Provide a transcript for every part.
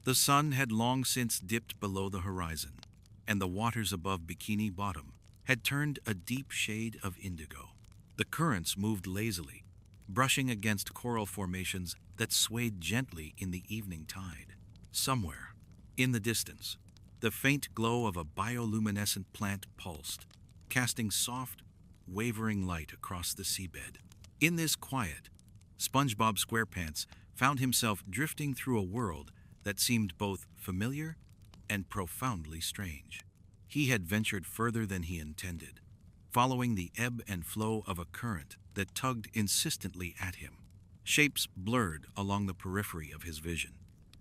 The sun had long since dipped below the horizon, and the waters above Bikini Bottom had turned a deep shade of indigo. The currents moved lazily, brushing against coral formations that swayed gently in the evening tide. Somewhere, in the distance, the faint glow of a bioluminescent plant pulsed, casting soft, wavering light across the seabed. In this quiet, SpongeBob SquarePants found himself drifting through a world that seemed both familiar and profoundly strange. He had ventured further than he intended, following the ebb and flow of a current that tugged insistently at him. Shapes blurred along the periphery of his vision,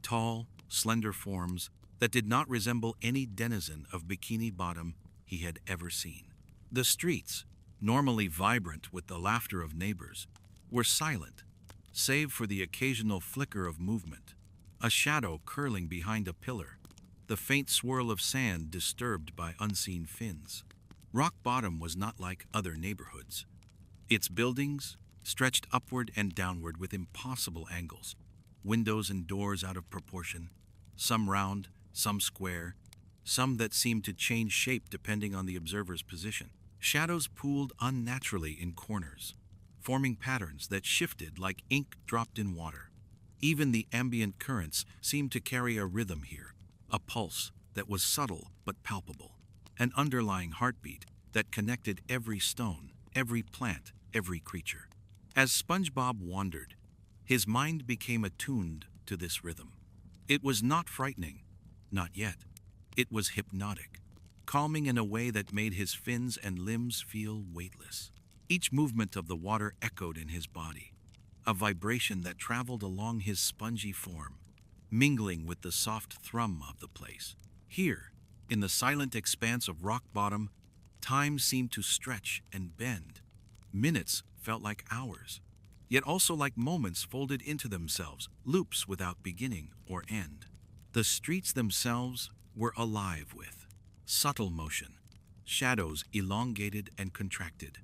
tall, slender forms that did not resemble any denizen of Bikini Bottom he had ever seen. The streets, normally vibrant with the laughter of neighbors, were silent, save for the occasional flicker of movement, a shadow curling behind a pillar, the faint swirl of sand disturbed by unseen fins. Rock Bottom was not like other neighborhoods. Its buildings stretched upward and downward with impossible angles, windows and doors out of proportion, some round, some square, some that seemed to change shape depending on the observer's position. Shadows pooled unnaturally in corners, forming patterns that shifted like ink dropped in water. Even the ambient currents seemed to carry a rhythm here, a pulse that was subtle but palpable, an underlying heartbeat that connected every stone, every plant, every creature. As SpongeBob wandered, his mind became attuned to this rhythm. It was not frightening, not yet. It was hypnotic, calming in a way that made his fins and limbs feel weightless. Each movement of the water echoed in his body, a vibration that traveled along his spongy form, mingling with the soft thrum of the place. Here, in the silent expanse of Rock Bottom, time seemed to stretch and bend. Minutes felt like hours, yet also like moments folded into themselves, loops without beginning or end. The streets themselves were alive with subtle motion, shadows elongated and contracted,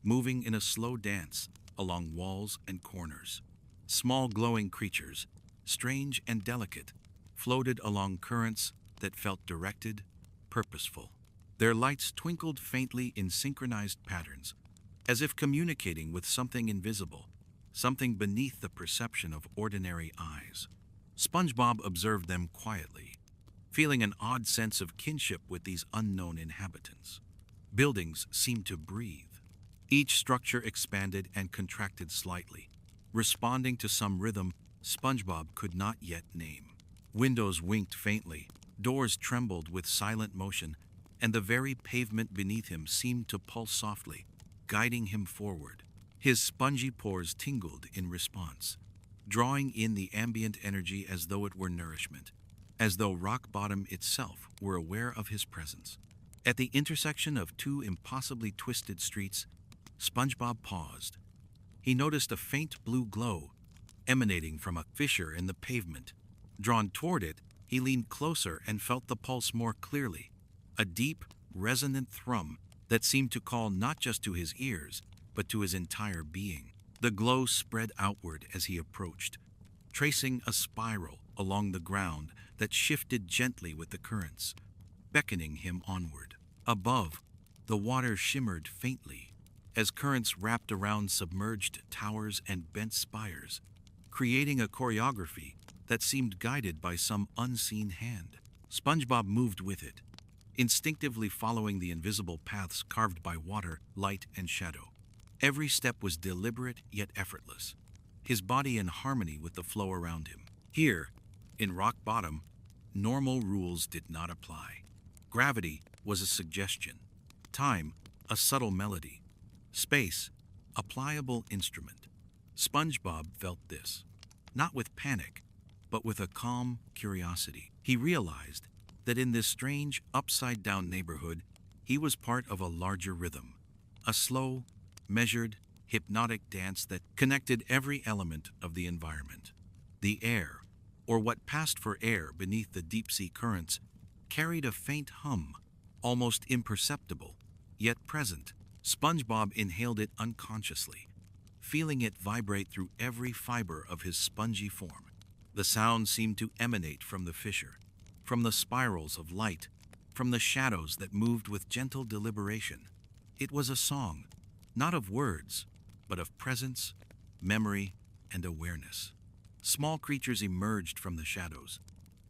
moving in a slow dance along walls and corners. Small glowing creatures, strange and delicate, floated along currents that felt directed, purposeful. Their lights twinkled faintly in synchronized patterns, as if communicating with something invisible, something beneath the perception of ordinary eyes. SpongeBob observed them quietly, feeling an odd sense of kinship with these unknown inhabitants. Buildings seemed to breathe. Each structure expanded and contracted slightly, responding to some rhythm SpongeBob could not yet name. Windows winked faintly, doors trembled with silent motion, and the very pavement beneath him seemed to pulse softly, guiding him forward. His spongy pores tingled in response, drawing in the ambient energy as though it were nourishment, as though Rock Bottom itself were aware of his presence. At the intersection of two impossibly twisted streets, SpongeBob paused. He noticed a faint blue glow emanating from a fissure in the pavement. Drawn toward it, he leaned closer and felt the pulse more clearly, a deep, resonant thrum that seemed to call not just to his ears, but to his entire being. The glow spread outward as he approached, tracing a spiral along the ground that shifted gently with the currents, beckoning him onward. Above, the water shimmered faintly as currents wrapped around submerged towers and bent spires, creating a choreography that seemed guided by some unseen hand. SpongeBob moved with it, instinctively following the invisible paths carved by water, light, and shadow. Every step was deliberate yet effortless, his body in harmony with the flow around him. Here, in Rock Bottom, normal rules did not apply. Gravity was a suggestion, time a subtle melody, space a pliable instrument. SpongeBob felt this, not with panic, but with a calm curiosity. He realized that in this strange, upside-down neighborhood, he was part of a larger rhythm, a slow, measured, hypnotic dance that connected every element of the environment. The air, or what passed for air beneath the deep-sea currents, carried a faint hum, almost imperceptible, yet present. SpongeBob inhaled it unconsciously, feeling it vibrate through every fiber of his spongy form. The sound seemed to emanate from the fissure, from the spirals of light, from the shadows that moved with gentle deliberation. It was a song, not of words, but of presence, memory, and awareness. Small creatures emerged from the shadows,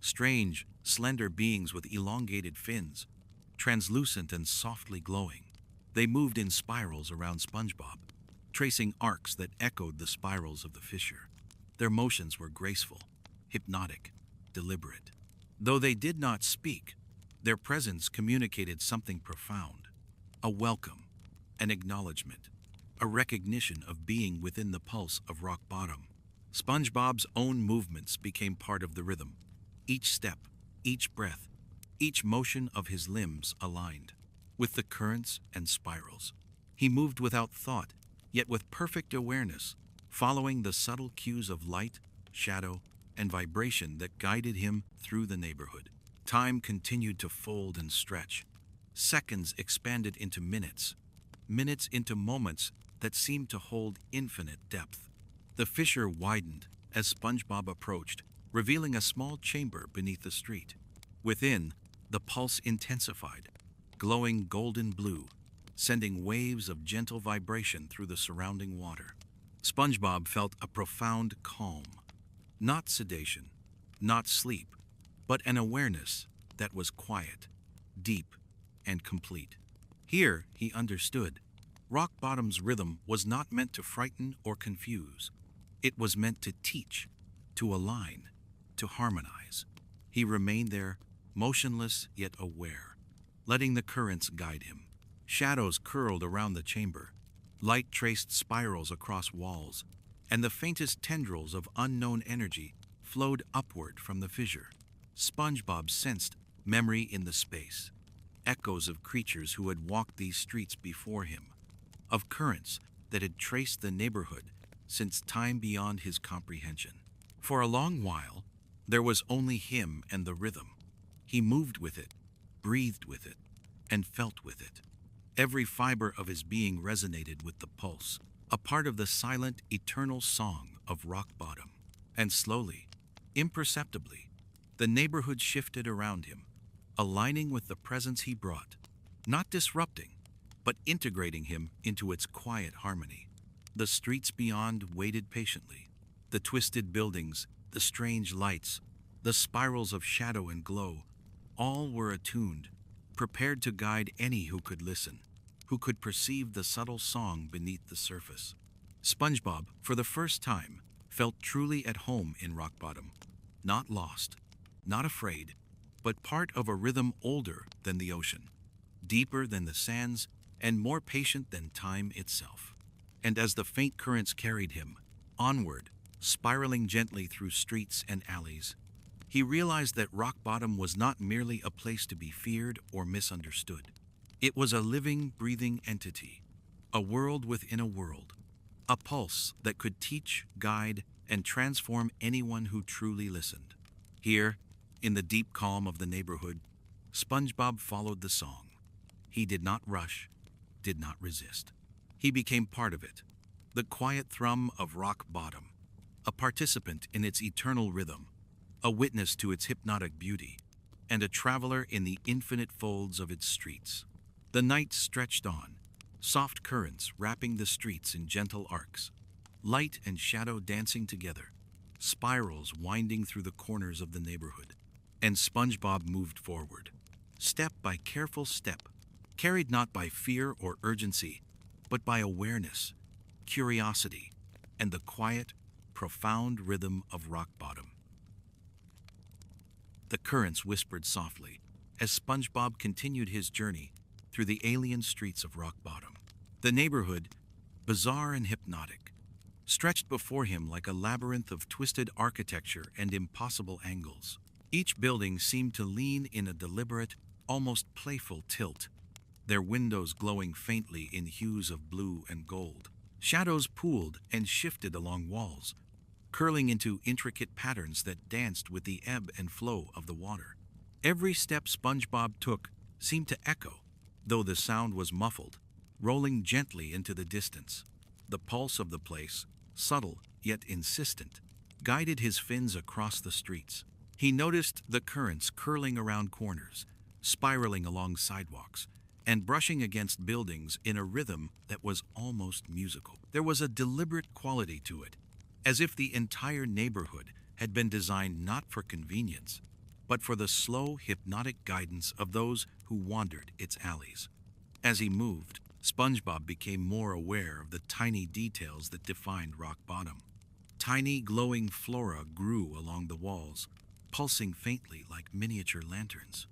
strange, slender beings with elongated fins, translucent and softly glowing. They moved in spirals around SpongeBob, tracing arcs that echoed the spirals of the fissure. Their motions were graceful, hypnotic, deliberate. Though they did not speak, their presence communicated something profound: a welcome, an acknowledgement, a recognition of being within the pulse of rock bottom. SpongeBob's own movements became part of the rhythm. Each step, each breath, each motion of his limbs aligned with the currents and spirals. He moved without thought, yet with perfect awareness, following the subtle cues of light, shadow, and vibration that guided him through the neighborhood. Time continued to fold and stretch. Seconds expanded into minutes, minutes into moments that seemed to hold infinite depth. The fissure widened as SpongeBob approached, revealing a small chamber beneath the street. Within, the pulse intensified, glowing golden blue, sending waves of gentle vibration through the surrounding water. SpongeBob felt a profound calm. Not sedation, not sleep, but an awareness that was quiet, deep, and complete. Here, he understood, rock bottom's rhythm was not meant to frighten or confuse. It was meant to teach, to align, to harmonize. He remained there, motionless yet aware, letting the currents guide him. Shadows curled around the chamber, light traced spirals across walls, and the faintest tendrils of unknown energy flowed upward from the fissure. SpongeBob sensed memory in the space, echoes of creatures who had walked these streets before him, of currents that had traced the neighborhood since time beyond his comprehension. For a long while, there was only him and the rhythm. He moved with it, breathed with it, and felt with it. Every fiber of his being resonated with the pulse, a part of the silent, eternal song of rock bottom. And slowly, imperceptibly, the neighborhood shifted around him, aligning with the presence he brought, not disrupting, but integrating him into its quiet harmony. The streets beyond waited patiently. The twisted buildings, the strange lights, the spirals of shadow and glow, all were attuned, prepared to guide any who could listen, who could perceive the subtle song beneath the surface. SpongeBob, for the first time, felt truly at home in rock bottom, not lost, not afraid, but part of a rhythm older than the ocean, deeper than the sands, and more patient than time itself. And as the faint currents carried him onward, spiraling gently through streets and alleys, he realized that rock bottom was not merely a place to be feared or misunderstood. It was a living, breathing entity, a world within a world, a pulse that could teach, guide, and transform anyone who truly listened. Here, in the deep calm of the neighborhood, SpongeBob followed the song. He did not rush, did not resist. He became part of it, the quiet thrum of rock bottom, a participant in its eternal rhythm, a witness to its hypnotic beauty, and a traveler in the infinite folds of its streets. The night stretched on, soft currents wrapping the streets in gentle arcs, light and shadow dancing together, spirals winding through the corners of the neighborhood. And SpongeBob moved forward, step by careful step, carried not by fear or urgency, but by awareness, curiosity, and the quiet, profound rhythm of rock bottom. The currents whispered softly as SpongeBob continued his journey through the alien streets of rock bottom. The neighborhood, bizarre and hypnotic, stretched before him like a labyrinth of twisted architecture and impossible angles. Each building seemed to lean in a deliberate, almost playful tilt, their windows glowing faintly in hues of blue and gold. Shadows pooled and shifted along walls, curling into intricate patterns that danced with the ebb and flow of the water. Every step SpongeBob took seemed to echo, though the sound was muffled, rolling gently into the distance. The pulse of the place, subtle yet insistent, guided his fins across the streets. He noticed the currents curling around corners, spiraling along sidewalks, and brushing against buildings in a rhythm that was almost musical. There was a deliberate quality to it, as if the entire neighborhood had been designed not for convenience, but for the slow, hypnotic guidance of those who wandered its alleys. As he moved, SpongeBob became more aware of the tiny details that defined Rock Bottom. Tiny, glowing flora grew along the walls, pulsing faintly like miniature lanterns.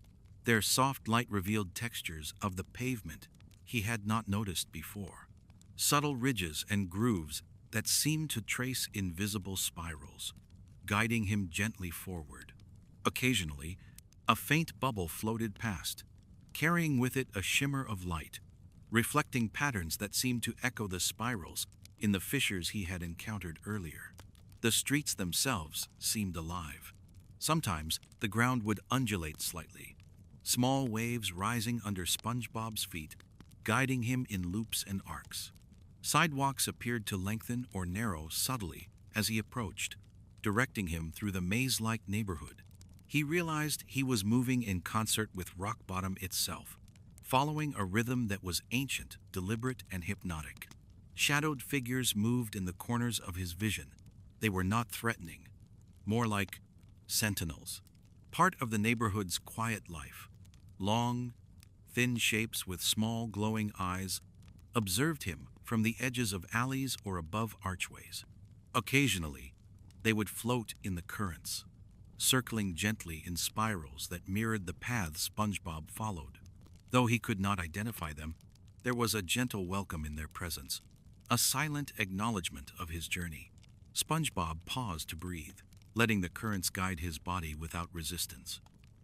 Their soft light revealed textures of the pavement he had not noticed before. Subtle ridges and grooves that seemed to trace invisible spirals, guiding him gently forward. Occasionally, a faint bubble floated past, carrying with it a shimmer of light, reflecting patterns that seemed to echo the spirals in the fissures he had encountered earlier. The streets themselves seemed alive. Sometimes the ground would undulate slightly, small waves rising under SpongeBob's feet, guiding him in loops and arcs. Sidewalks appeared to lengthen or narrow subtly as he approached, directing him through the maze-like neighborhood. He realized he was moving in concert with Rock Bottom itself, following a rhythm that was ancient, deliberate, and hypnotic. Shadowed figures moved in the corners of his vision. They were not threatening, more like sentinels, part of the neighborhood's quiet life. Long, thin shapes with small glowing eyes observed him from the edges of alleys or above archways. Occasionally, they would float in the currents, circling gently in spirals that mirrored the paths SpongeBob followed. Though he could not identify them, there was a gentle welcome in their presence, a silent acknowledgement of his journey. SpongeBob paused to breathe, letting the currents guide his body without resistance.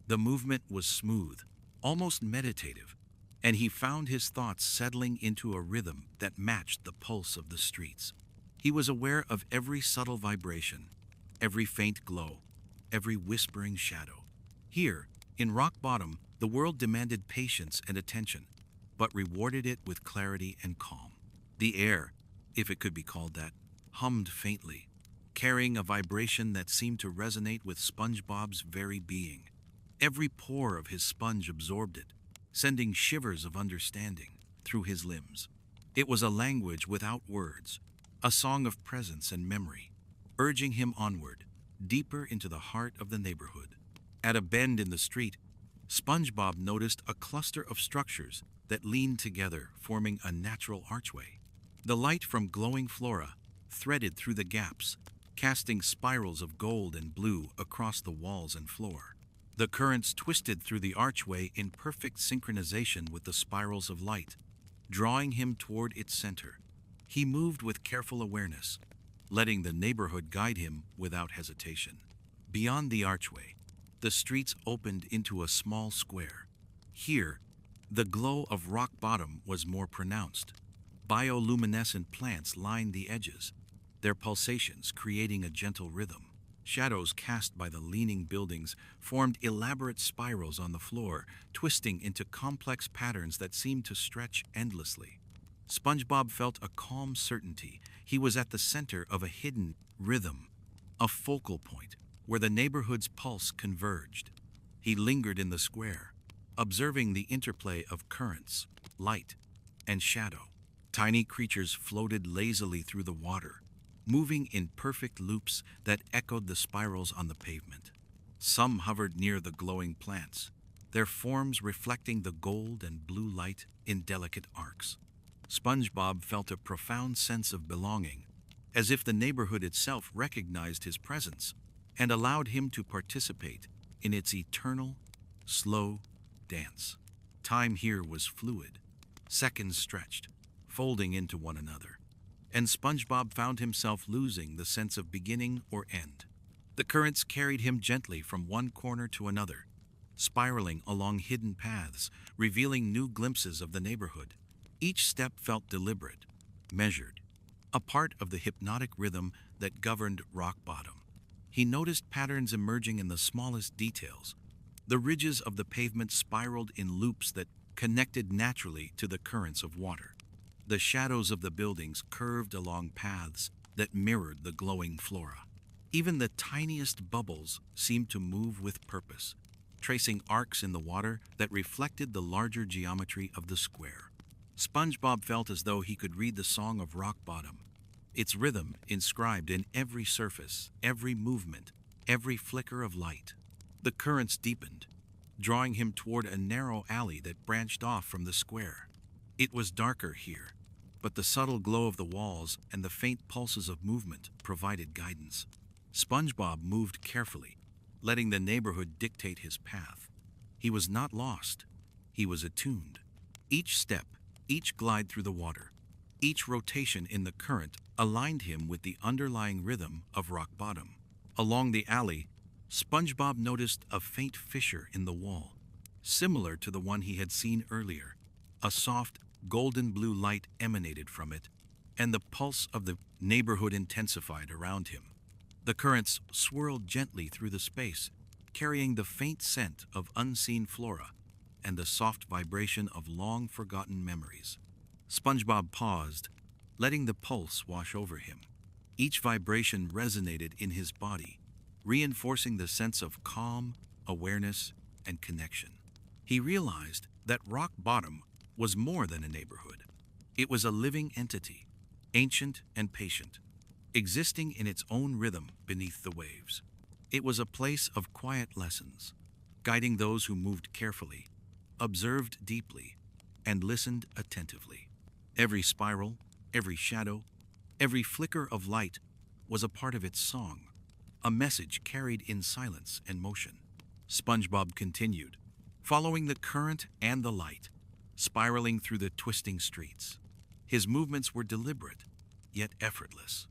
The movement was smooth, almost meditative, and he found his thoughts settling into a rhythm that matched the pulse of the streets. He was aware of every subtle vibration, every faint glow, every whispering shadow. Here, in Rock Bottom, the world demanded patience and attention, but rewarded it with clarity and calm. The air, if it could be called that, hummed faintly, carrying a vibration that seemed to resonate with SpongeBob's very being. Every pore of his sponge absorbed it, sending shivers of understanding through his limbs. It was a language without words, a song of presence and memory, urging him onward, deeper into the heart of the neighborhood. At a bend in the street, SpongeBob noticed a cluster of structures that leaned together, forming a natural archway. The light from glowing flora threaded through the gaps, casting spirals of gold and blue across the walls and floor. The currents twisted through the archway in perfect synchronization with the spirals of light, drawing him toward its center. He moved with careful awareness, letting the neighborhood guide him without hesitation. Beyond the archway, the streets opened into a small square. Here, the glow of Rock Bottom was more pronounced. Bioluminescent plants lined the edges, their pulsations creating a gentle rhythm. Shadows cast by the leaning buildings formed elaborate spirals on the floor, twisting into complex patterns that seemed to stretch endlessly. SpongeBob felt a calm certainty he was at the center of a hidden rhythm, a focal point where the neighborhood's pulse converged. He lingered in the square, observing the interplay of currents, light, and shadow. Tiny creatures floated lazily through the water, moving in perfect loops that echoed the spirals on the pavement. Some hovered near the glowing plants, their forms reflecting the gold and blue light in delicate arcs. SpongeBob felt a profound sense of belonging, as if the neighborhood itself recognized his presence and allowed him to participate in its eternal, slow dance. Time here was fluid. Seconds stretched, folding into one another, and SpongeBob found himself losing the sense of beginning or end. The currents carried him gently from one corner to another, spiraling along hidden paths, revealing new glimpses of the neighborhood. Each step felt deliberate, measured, a part of the hypnotic rhythm that governed Rock Bottom. He noticed patterns emerging in the smallest details. The ridges of the pavement spiraled in loops that connected naturally to the currents of water. The shadows of the buildings curved along paths that mirrored the glowing flora. Even the tiniest bubbles seemed to move with purpose, tracing arcs in the water that reflected the larger geometry of the square. SpongeBob felt as though he could read the song of rock bottom, its rhythm inscribed in every surface, every movement, every flicker of light. The currents deepened, drawing him toward a narrow alley that branched off from the square. It was darker here, but the subtle glow of the walls and the faint pulses of movement provided guidance. SpongeBob moved carefully, letting the neighborhood dictate his path. He was not lost. He was attuned. Each step, each glide through the water, each rotation in the current aligned him with the underlying rhythm of rock bottom. Along the alley, SpongeBob noticed a faint fissure in the wall, similar to the one he had seen earlier. A soft, golden blue light emanated from it, and the pulse of the neighborhood intensified around him. The currents swirled gently through the space, carrying the faint scent of unseen flora and the soft vibration of long-forgotten memories. SpongeBob paused, letting the pulse wash over him. Each vibration resonated in his body, reinforcing the sense of calm, awareness, and connection. He realized that rock bottom was more than a neighborhood. It was a living entity, ancient and patient, existing in its own rhythm beneath the waves. It was a place of quiet lessons, guiding those who moved carefully, observed deeply, and listened attentively. Every spiral, every shadow, every flicker of light was a part of its song, a message carried in silence and motion. SpongeBob continued, following the current and the light, spiraling through the twisting streets. His movements were deliberate, yet effortless,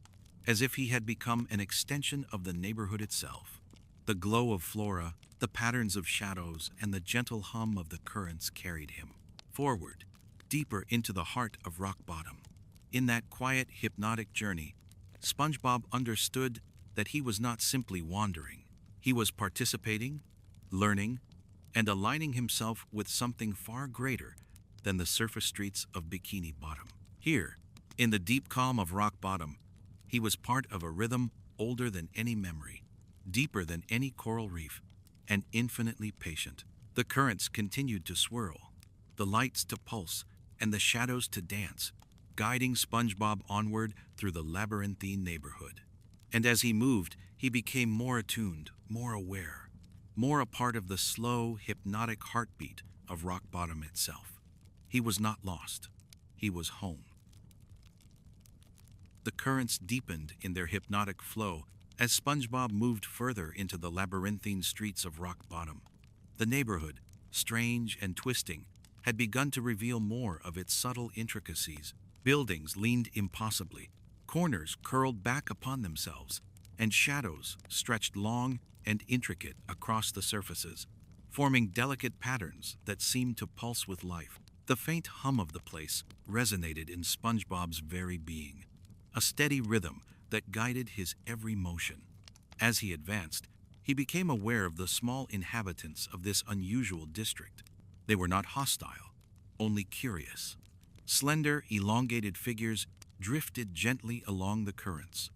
as if he had become an extension of the neighborhood itself. The glow of flora, the patterns of shadows, and the gentle hum of the currents carried him forward, deeper into the heart of rock bottom. In that quiet, hypnotic journey, SpongeBob understood that he was not simply wandering. He was participating, learning, and aligning himself with something far greater than the surface streets of Bikini Bottom. Here, in the deep calm of rock bottom, he was part of a rhythm older than any memory, deeper than any coral reef, and infinitely patient. The currents continued to swirl, the lights to pulse, and the shadows to dance, guiding SpongeBob onward through the labyrinthine neighborhood. And as he moved, he became more attuned, more aware, more a part of the slow, hypnotic heartbeat of rock bottom itself. He was not lost. He was home. The currents deepened in their hypnotic flow as SpongeBob moved further into the labyrinthine streets of rock bottom. The neighborhood, strange and twisting, had begun to reveal more of its subtle intricacies. Buildings leaned impossibly, corners curled back upon themselves, and shadows stretched long and intricate across the surfaces, forming delicate patterns that seemed to pulse with life. The faint hum of the place resonated in SpongeBob's very being, a steady rhythm that guided his every motion. As he advanced, he became aware of the small inhabitants of this unusual district. They were not hostile, only curious. Slender, elongated figures drifted gently along the currents,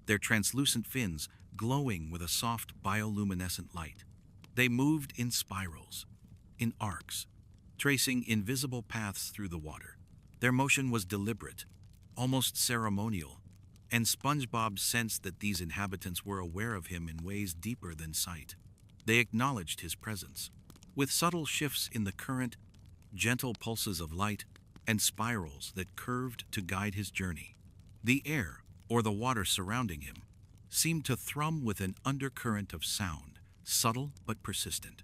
their translucent fins glowing with a soft bioluminescent light. They moved in spirals, in arcs, tracing invisible paths through the water. Their motion was deliberate, almost ceremonial, and SpongeBob sensed that these inhabitants were aware of him in ways deeper than sight. They acknowledged his presence, with subtle shifts in the current, gentle pulses of light, and spirals that curved to guide his journey. The air, or the water surrounding him, seemed to thrum with an undercurrent of sound, subtle but persistent.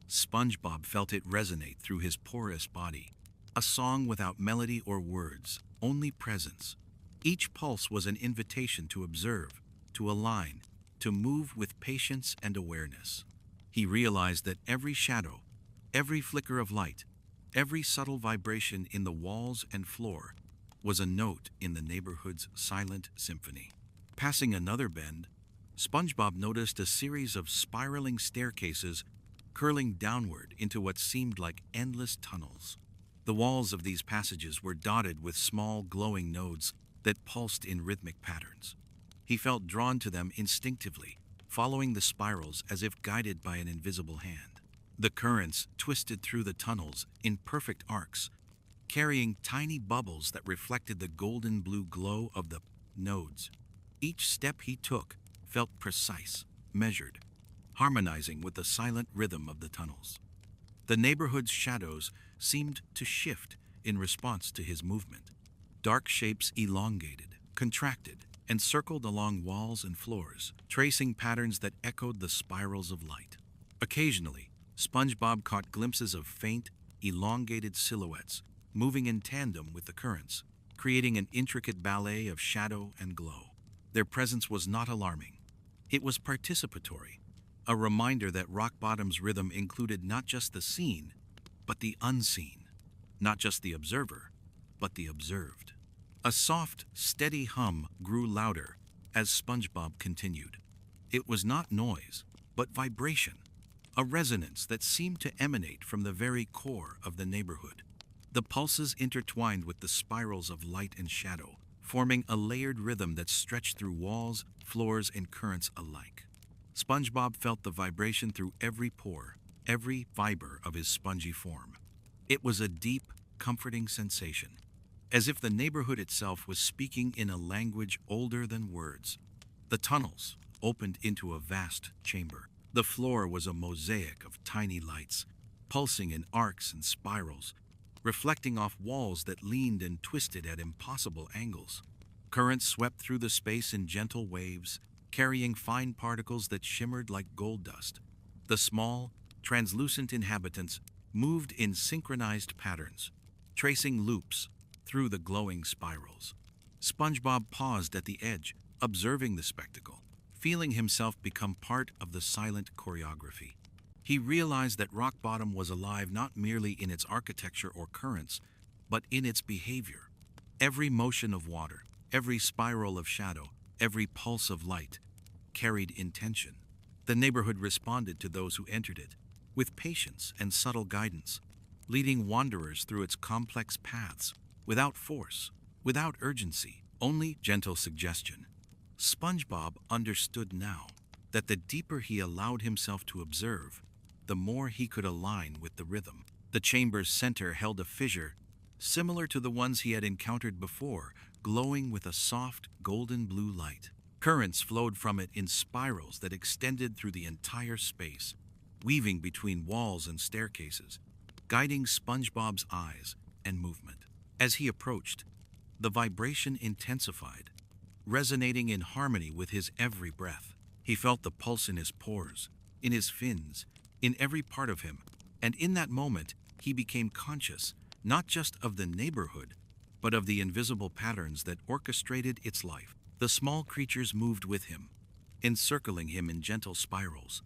SpongeBob felt it resonate through his porous body, a song without melody or words, only presence. Each pulse was an invitation to observe, to align, to move with patience and awareness. He realized that every shadow, every flicker of light, every subtle vibration in the walls and floor was a note in the neighborhood's silent symphony. Passing another bend, SpongeBob noticed a series of spiraling staircases curling downward into what seemed like endless tunnels. The walls of these passages were dotted with small glowing nodes that pulsed in rhythmic patterns. He felt drawn to them instinctively, following the spirals as if guided by an invisible hand. The currents twisted through the tunnels in perfect arcs, carrying tiny bubbles that reflected the golden blue glow of the nodes. Each step he took felt precise, measured, harmonizing with the silent rhythm of the tunnels. The neighborhood's shadows seemed to shift in response to his movement. Dark shapes elongated, contracted, and circled along walls and floors, tracing patterns that echoed the spirals of light. Occasionally, SpongeBob caught glimpses of faint, elongated silhouettes moving in tandem with the currents, creating an intricate ballet of shadow and glow. Their presence was not alarming. It was participatory, a reminder that rock bottom's rhythm included not just the seen, but the unseen, not just the observer, but the observed. A soft, steady hum grew louder as SpongeBob continued. It was not noise, but vibration, a resonance that seemed to emanate from the very core of the neighborhood. The pulses intertwined with the spirals of light and shadow, forming a layered rhythm that stretched through walls, floors, and currents alike. SpongeBob felt the vibration through every pore, every fiber of his spongy form. It was a deep, comforting sensation, as if the neighborhood itself was speaking in a language older than words. The tunnels opened into a vast chamber. The floor was a mosaic of tiny lights, pulsing in arcs and spirals, reflecting off walls that leaned and twisted at impossible angles. Currents swept through the space in gentle waves, carrying fine particles that shimmered like gold dust. The small, translucent inhabitants moved in synchronized patterns, tracing loops through the glowing spirals. SpongeBob paused at the edge, observing the spectacle, feeling himself become part of the silent choreography. He realized that rock bottom was alive not merely in its architecture or currents, but in its behavior. Every motion of water, every spiral of shadow, every pulse of light carried intention. The neighborhood responded to those who entered it with patience and subtle guidance, leading wanderers through its complex paths without force, without urgency, only gentle suggestion. SpongeBob understood now that the deeper he allowed himself to observe, the more he could align with the rhythm. The chamber's center held a fissure similar to the ones he had encountered before, glowing with a soft, golden blue light. Currents flowed from it in spirals that extended through the entire space, weaving between walls and staircases, guiding SpongeBob's eyes and movement. As he approached, the vibration intensified, resonating in harmony with his every breath. He felt the pulse in his pores, in his fins, in every part of him, and in that moment, he became conscious not just of the neighborhood, but of the invisible patterns that orchestrated its life. The small creatures moved with him, encircling him in gentle spirals,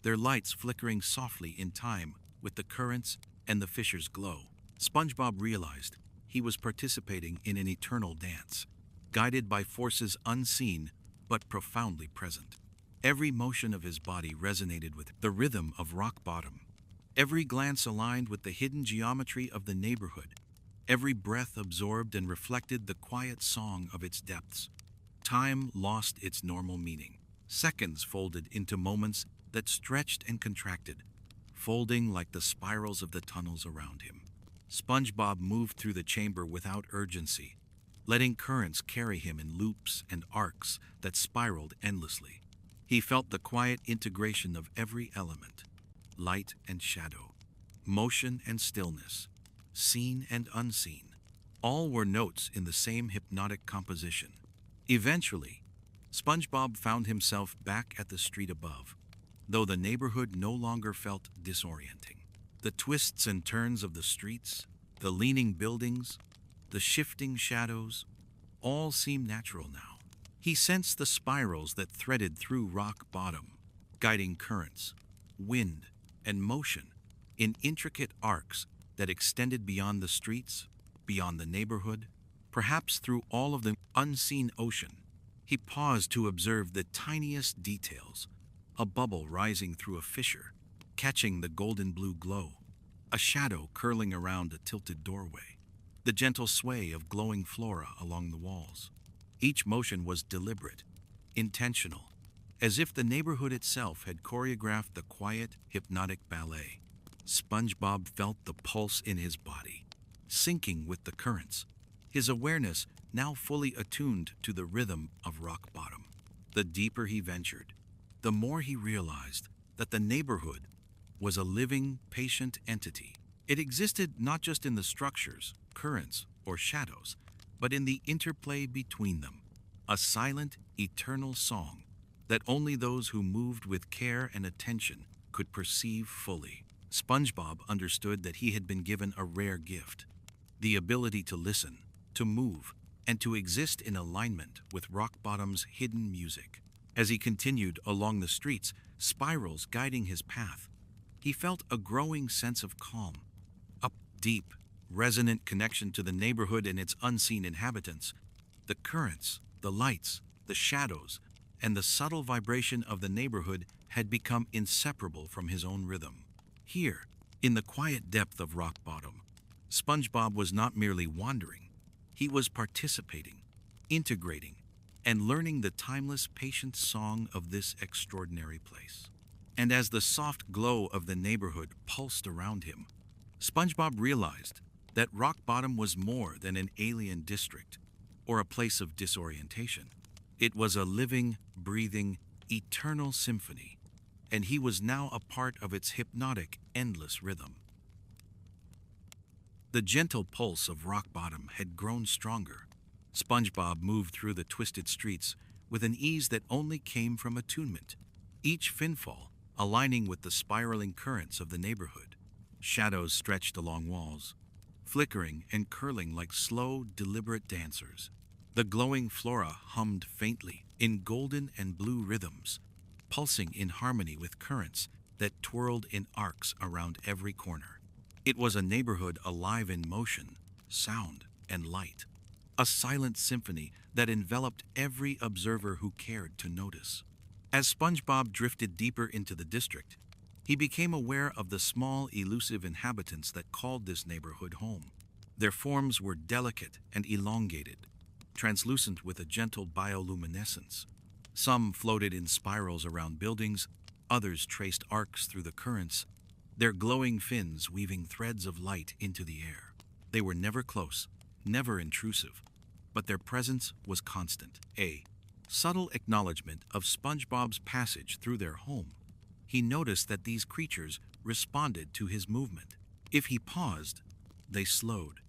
their lights flickering softly in time with the currents and the fissures' glow. SpongeBob realized he was participating in an eternal dance, guided by forces unseen but profoundly present. Every motion of his body resonated with the rhythm of rock bottom. Every glance aligned with the hidden geometry of the neighborhood. Every breath absorbed and reflected the quiet song of its depths. Time lost its normal meaning. Seconds folded into moments that stretched and contracted, folding like the spirals of the tunnels around him. SpongeBob moved through the chamber without urgency, letting currents carry him in loops and arcs that spiraled endlessly. He felt the quiet integration of every element, light and shadow, motion and stillness, seen and unseen. All were notes in the same hypnotic composition. Eventually, SpongeBob found himself back at the street above, though the neighborhood no longer felt disorienting. The twists and turns of the streets, the leaning buildings, the shifting shadows, all seemed natural now. He sensed the spirals that threaded through rock bottom, guiding currents, wind, and motion in intricate arcs that extended beyond the streets, beyond the neighborhood, perhaps through all of the unseen ocean. He paused to observe the tiniest details, a bubble rising through a fissure, catching the golden blue glow, a shadow curling around a tilted doorway, the gentle sway of glowing flora along the walls. Each motion was deliberate, intentional, as if the neighborhood itself had choreographed the quiet, hypnotic ballet. SpongeBob felt the pulse in his body, syncing with the currents, his awareness now fully attuned to the rhythm of rock bottom. The deeper he ventured, the more he realized that the neighborhood was a living, patient entity. It existed not just in the structures, currents, or shadows, but in the interplay between them, a silent, eternal song that only those who moved with care and attention could perceive fully. SpongeBob understood that he had been given a rare gift, the ability to listen, to move, and to exist in alignment with rock bottom's hidden music. As he continued along the streets, spirals guiding his path, he felt a growing sense of calm, a deep, resonant connection to the neighborhood and its unseen inhabitants. The currents, the lights, the shadows, and the subtle vibration of the neighborhood had become inseparable from his own rhythm. Here, in the quiet depth of rock bottom, SpongeBob was not merely wandering, he was participating, integrating, and learning the timeless, patient song of this extraordinary place. And as the soft glow of the neighborhood pulsed around him, SpongeBob realized that rock bottom was more than an alien district or a place of disorientation. It was a living, breathing, eternal symphony, and he was now a part of its hypnotic, endless rhythm. The gentle pulse of rock bottom had grown stronger. SpongeBob moved through the twisted streets with an ease that only came from attunement, each finfall aligning with the spiraling currents of the neighborhood. Shadows stretched along walls, flickering and curling like slow, deliberate dancers. The glowing flora hummed faintly in golden and blue rhythms, pulsing in harmony with currents that twirled in arcs around every corner. It was a neighborhood alive in motion, sound, and light, a silent symphony that enveloped every observer who cared to notice. As SpongeBob drifted deeper into the district, he became aware of the small, elusive inhabitants that called this neighborhood home. Their forms were delicate and elongated, translucent with a gentle bioluminescence. Some floated in spirals around buildings, others traced arcs through the currents, their glowing fins weaving threads of light into the air. They were never close, never intrusive, but their presence was constant, a subtle acknowledgement of SpongeBob's passage through their home. He noticed that these creatures responded to his movement. If he paused, they slowed,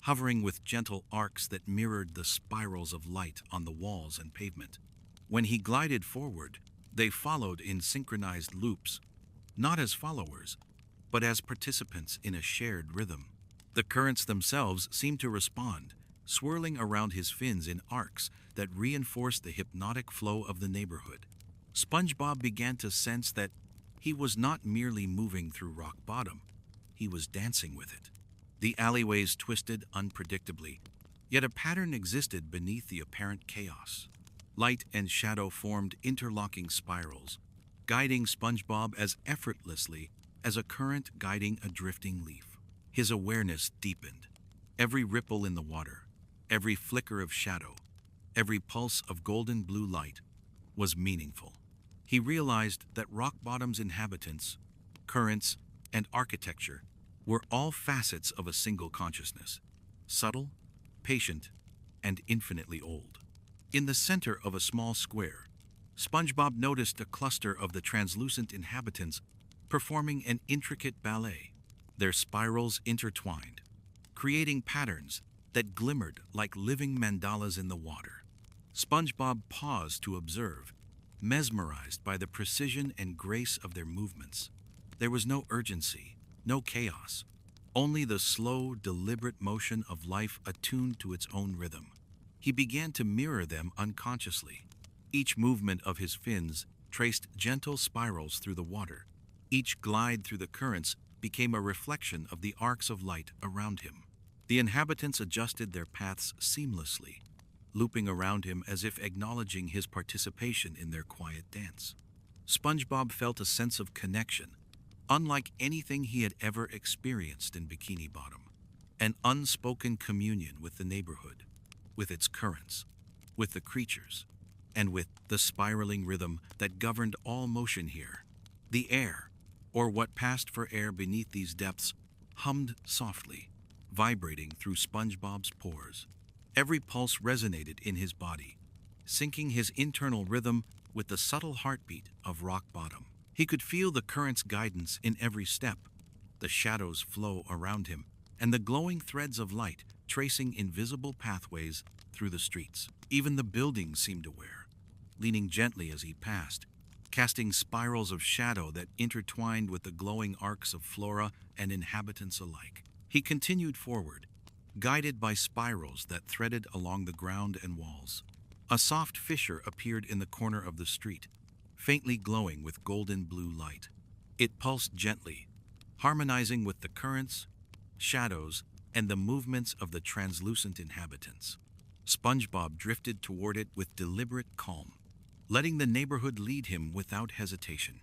hovering with gentle arcs that mirrored the spirals of light on the walls and pavement. When he glided forward, they followed in synchronized loops, not as followers, but as participants in a shared rhythm. The currents themselves seemed to respond, swirling around his fins in arcs that reinforced the hypnotic flow of the neighborhood. SpongeBob began to sense that he was not merely moving through rock bottom, he was dancing with it. The alleyways twisted unpredictably, yet a pattern existed beneath the apparent chaos. Light and shadow formed interlocking spirals, guiding SpongeBob as effortlessly as a current guiding a drifting leaf. His awareness deepened. Every ripple in the water, every flicker of shadow, every pulse of golden blue light was meaningful. He realized that rock bottom's inhabitants, currents, and architecture were all facets of a single consciousness, subtle, patient, and infinitely old. In the center of a small square, SpongeBob noticed a cluster of the translucent inhabitants performing an intricate ballet, their spirals intertwined, creating patterns that glimmered like living mandalas in the water. SpongeBob paused to observe, mesmerized by the precision and grace of their movements. There was no urgency, no chaos, only the slow, deliberate motion of life attuned to its own rhythm. He began to mirror them unconsciously. Each movement of his fins traced gentle spirals through the water. Each glide through the currents became a reflection of the arcs of light around him. The inhabitants adjusted their paths seamlessly, looping around him as if acknowledging his participation in their quiet dance. SpongeBob felt a sense of connection, unlike anything he had ever experienced in Bikini Bottom, an unspoken communion with the neighborhood, with its currents, with the creatures, and with the spiraling rhythm that governed all motion here. The air, or what passed for air beneath these depths, hummed softly, vibrating through SpongeBob's pores. Every pulse resonated in his body, syncing his internal rhythm with the subtle heartbeat of rock bottom. He could feel the current's guidance in every step, the shadows flow around him, and the glowing threads of light tracing invisible pathways through the streets. Even the buildings seemed aware, leaning gently as he passed, casting spirals of shadow that intertwined with the glowing arcs of flora and inhabitants alike. He continued forward, guided by spirals that threaded along the ground and walls. A soft fissure appeared in the corner of the street, faintly glowing with golden blue light. It pulsed gently, harmonizing with the currents, shadows, and the movements of the translucent inhabitants. SpongeBob drifted toward it with deliberate calm, letting the neighborhood lead him without hesitation.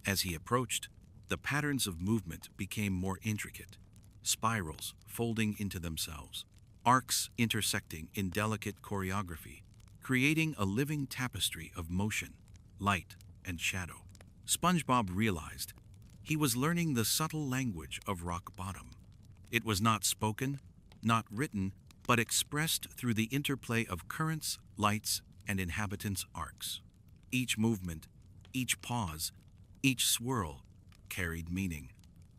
As he approached, the patterns of movement became more intricate, spirals folding into themselves, arcs intersecting in delicate choreography, creating a living tapestry of motion, light, and shadow. SpongeBob realized he was learning the subtle language of rock bottom. It was not spoken, not written, but expressed through the interplay of currents, lights, and inhabitants' arcs. Each movement, each pause, each swirl carried meaning.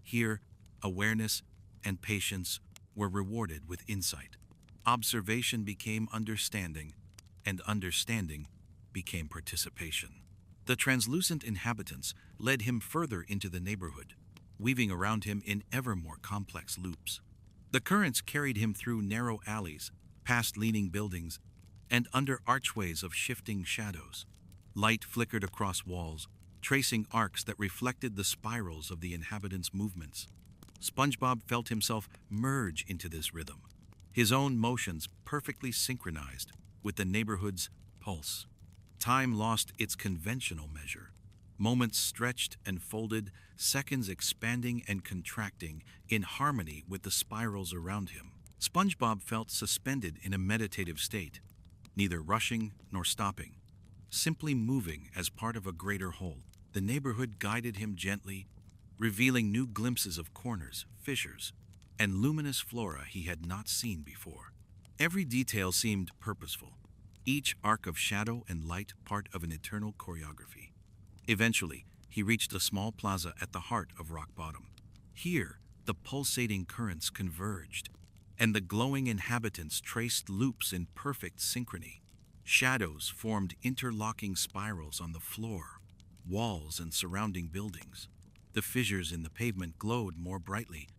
Here, awareness and patience were rewarded with insight. Observation became understanding, and understanding became participation. The translucent inhabitants led him further into the neighborhood, weaving around him in ever more complex loops. The currents carried him through narrow alleys, past leaning buildings, and under archways of shifting shadows. Light flickered across walls, tracing arcs that reflected the spirals of the inhabitants' movements. SpongeBob felt himself merge into this rhythm, his own motions perfectly synchronized with the neighborhood's pulse. Time lost its conventional measure. Moments stretched and folded, seconds expanding and contracting in harmony with the spirals around him. SpongeBob felt suspended in a meditative state, neither rushing nor stopping, simply moving as part of a greater whole. The neighborhood guided him gently, revealing new glimpses of corners, fissures, and luminous flora he had not seen before. Every detail seemed purposeful, each arc of shadow and light part of an eternal choreography. Eventually, he reached a small plaza at the heart of rock bottom. Here, the pulsating currents converged, and the glowing inhabitants traced loops in perfect synchrony. Shadows formed interlocking spirals on the floor, walls, and surrounding buildings. The fissures in the pavement glowed more brightly,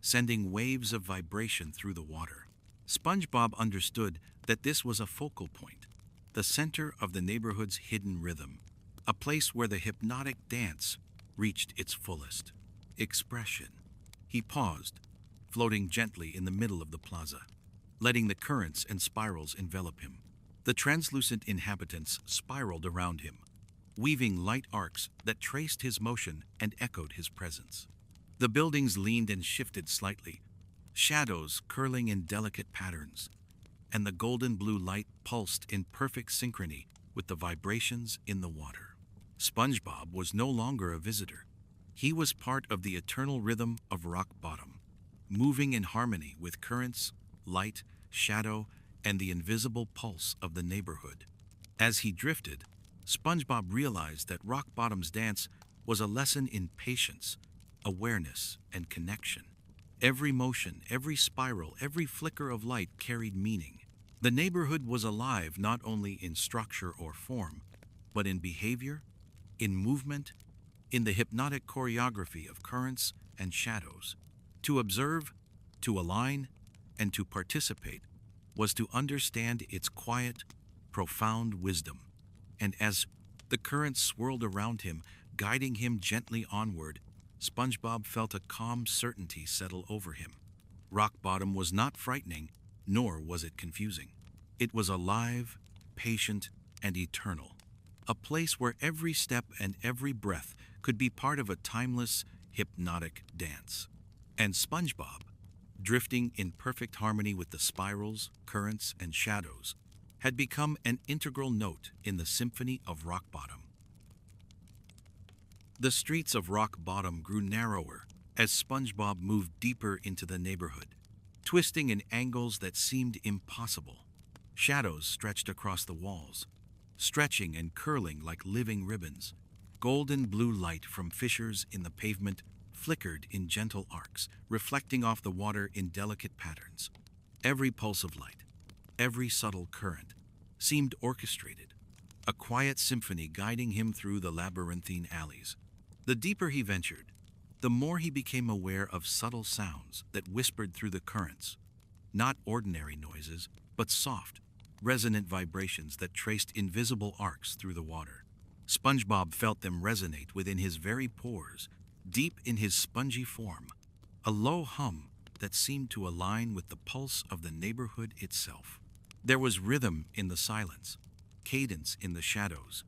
sending waves of vibration through the water. SpongeBob understood that this was a focal point, the center of the neighborhood's hidden rhythm, a place where the hypnotic dance reached its fullest expression. He paused, floating gently in the middle of the plaza, letting the currents and spirals envelop him. The translucent inhabitants spiraled around him, weaving light arcs that traced his motion and echoed his presence. The buildings leaned and shifted slightly, shadows curling in delicate patterns, and the golden blue light pulsed in perfect synchrony with the vibrations in the water. SpongeBob was no longer a visitor. He was part of the eternal rhythm of rock bottom, moving in harmony with currents, light, shadow, and the invisible pulse of the neighborhood. As he drifted, SpongeBob realized that rock bottom's dance was a lesson in patience, awareness, and connection. Every motion, every spiral, every flicker of light carried meaning. The neighborhood was alive not only in structure or form, but in behavior, in movement, in the hypnotic choreography of currents and shadows. To observe, to align, and to participate was to understand its quiet, profound wisdom. And as the currents swirled around him, guiding him gently onward, SpongeBob felt a calm certainty settle over him. Rock bottom was not frightening, nor was it confusing. It was alive, patient, and eternal, a place where every step and every breath could be part of a timeless, hypnotic dance. And SpongeBob, drifting in perfect harmony with the spirals, currents, and shadows, had become an integral note in the symphony of rock bottom. The streets of Rock Bottom grew narrower as SpongeBob moved deeper into the neighborhood, twisting in angles that seemed impossible. Shadows stretched across the walls, stretching and curling like living ribbons. Golden blue light from fissures in the pavement flickered in gentle arcs, reflecting off the water in delicate patterns. Every pulse of light, every subtle current, seemed orchestrated, a quiet symphony guiding him through the labyrinthine alleys. The deeper he ventured, the more he became aware of subtle sounds that whispered through the currents. Not ordinary noises, but soft, resonant vibrations that traced invisible arcs through the water. SpongeBob felt them resonate within his very pores, deep in his spongy form, a low hum that seemed to align with the pulse of the neighborhood itself. There was rhythm in the silence, cadence in the shadows,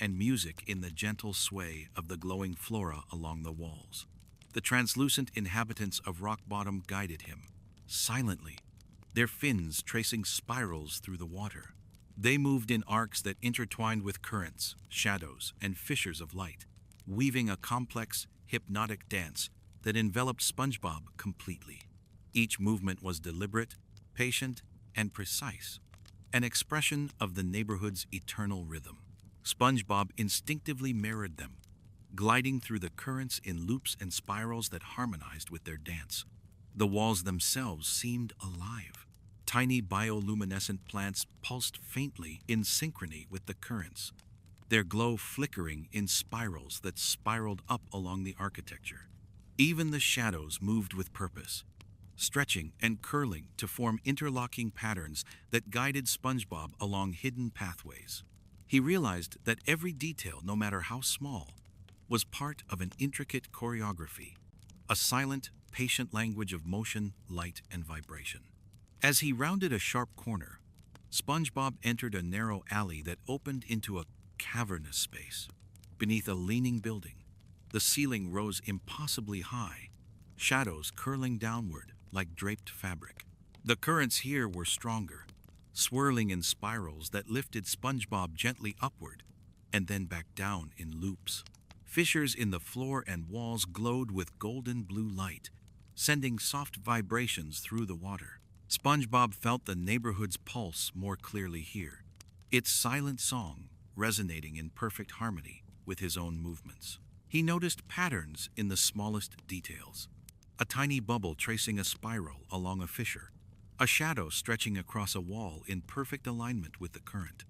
and music in the gentle sway of the glowing flora along the walls. The translucent inhabitants of Rock Bottom guided him, silently, their fins tracing spirals through the water. They moved in arcs that intertwined with currents, shadows, and fissures of light, weaving a complex, hypnotic dance that enveloped SpongeBob completely. Each movement was deliberate, patient, and precise, an expression of the neighborhood's eternal rhythm. SpongeBob instinctively mirrored them, gliding through the currents in loops and spirals that harmonized with their dance. The walls themselves seemed alive. Tiny bioluminescent plants pulsed faintly in synchrony with the currents, their glow flickering in spirals that spiraled up along the architecture. Even the shadows moved with purpose, stretching and curling to form interlocking patterns that guided SpongeBob along hidden pathways. He realized that every detail, no matter how small, was part of an intricate choreography, a silent, patient language of motion, light, and vibration. As he rounded a sharp corner, SpongeBob entered a narrow alley that opened into a cavernous space. Beneath a leaning building, the ceiling rose impossibly high, shadows curling downward like draped fabric. The currents here were stronger, swirling in spirals that lifted SpongeBob gently upward and then back down in loops. Fissures in the floor and walls glowed with golden blue light, sending soft vibrations through the water. SpongeBob felt the neighborhood's pulse more clearly here, its silent song resonating in perfect harmony with his own movements. He noticed patterns in the smallest details. A tiny bubble tracing a spiral along a fissure, a shadow stretching across a wall in perfect alignment with the current,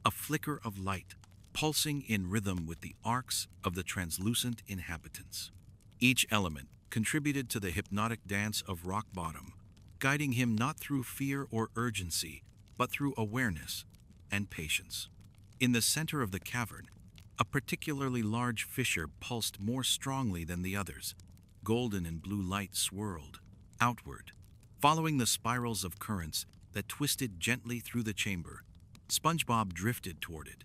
a flicker of light pulsing in rhythm with the arcs of the translucent inhabitants. Each element contributed to the hypnotic dance of Rock Bottom, guiding him not through fear or urgency, but through awareness and patience. In the center of the cavern, a particularly large fissure pulsed more strongly than the others. Golden and blue light swirled outward, following the spirals of currents that twisted gently through the chamber. SpongeBob drifted toward it,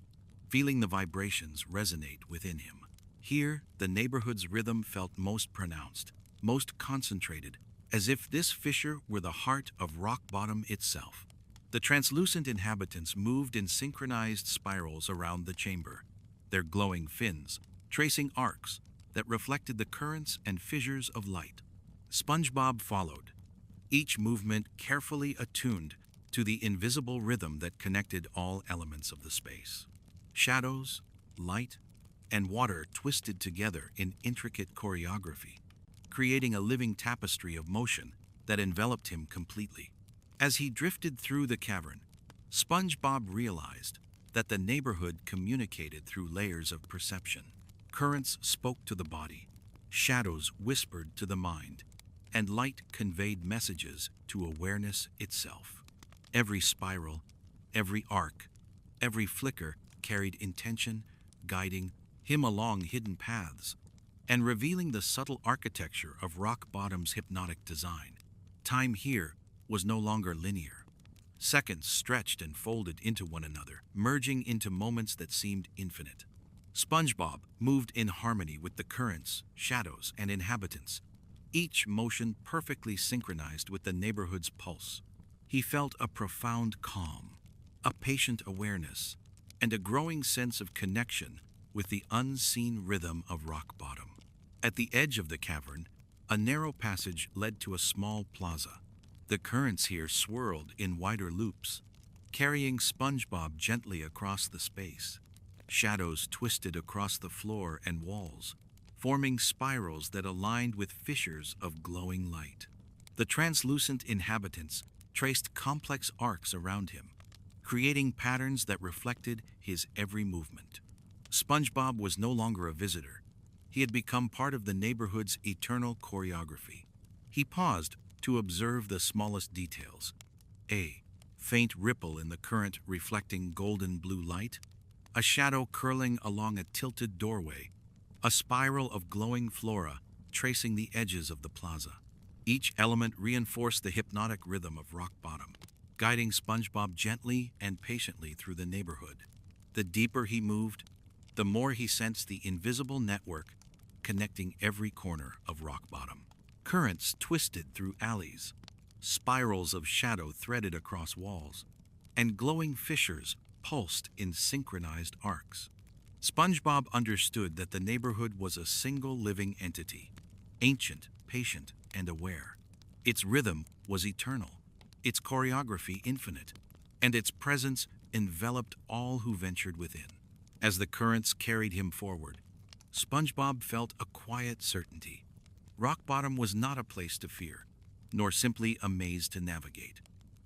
feeling the vibrations resonate within him. Here, the neighborhood's rhythm felt most pronounced, most concentrated, as if this fissure were the heart of Rock Bottom itself. The translucent inhabitants moved in synchronized spirals around the chamber, their glowing fins tracing arcs that reflected the currents and fissures of light. SpongeBob followed, each movement carefully attuned to the invisible rhythm that connected all elements of the space. Shadows, light, and water twisted together in intricate choreography, creating a living tapestry of motion that enveloped him completely. As he drifted through the cavern, SpongeBob realized that the neighborhood communicated through layers of perception. Currents spoke to the body, shadows whispered to the mind, and light conveyed messages to awareness itself. Every spiral, every arc, every flicker carried intention, guiding him along hidden paths and revealing the subtle architecture of Rock Bottom's hypnotic design. Time here was no longer linear. Seconds stretched and folded into one another, merging into moments that seemed infinite. SpongeBob moved in harmony with the currents, shadows, and inhabitants, each motion perfectly synchronized with the neighborhood's pulse. He felt a profound calm, a patient awareness, and a growing sense of connection with the unseen rhythm of rock bottom. At the edge of the cavern, a narrow passage led to a small plaza. The currents here swirled in wider loops, carrying SpongeBob gently across the space. Shadows twisted across the floor and walls, forming spirals that aligned with fissures of glowing light. The translucent inhabitants traced complex arcs around him, creating patterns that reflected his every movement. SpongeBob was no longer a visitor. He had become part of the neighborhood's eternal choreography. He paused to observe the smallest details. A faint ripple in the current reflecting golden blue light, a shadow curling along a tilted doorway, a spiral of glowing flora tracing the edges of the plaza. Each element reinforced the hypnotic rhythm of rock bottom, guiding SpongeBob gently and patiently through the neighborhood. The deeper he moved, the more he sensed the invisible network connecting every corner of rock bottom. Currents twisted through alleys, spirals of shadow threaded across walls, and glowing fissures pulsed in synchronized arcs. SpongeBob understood that the neighborhood was a single living entity, ancient, patient, and aware. Its rhythm was eternal, its choreography infinite, and its presence enveloped all who ventured within. As the currents carried him forward, SpongeBob felt a quiet certainty. Rock bottom was not a place to fear, nor simply a maze to navigate.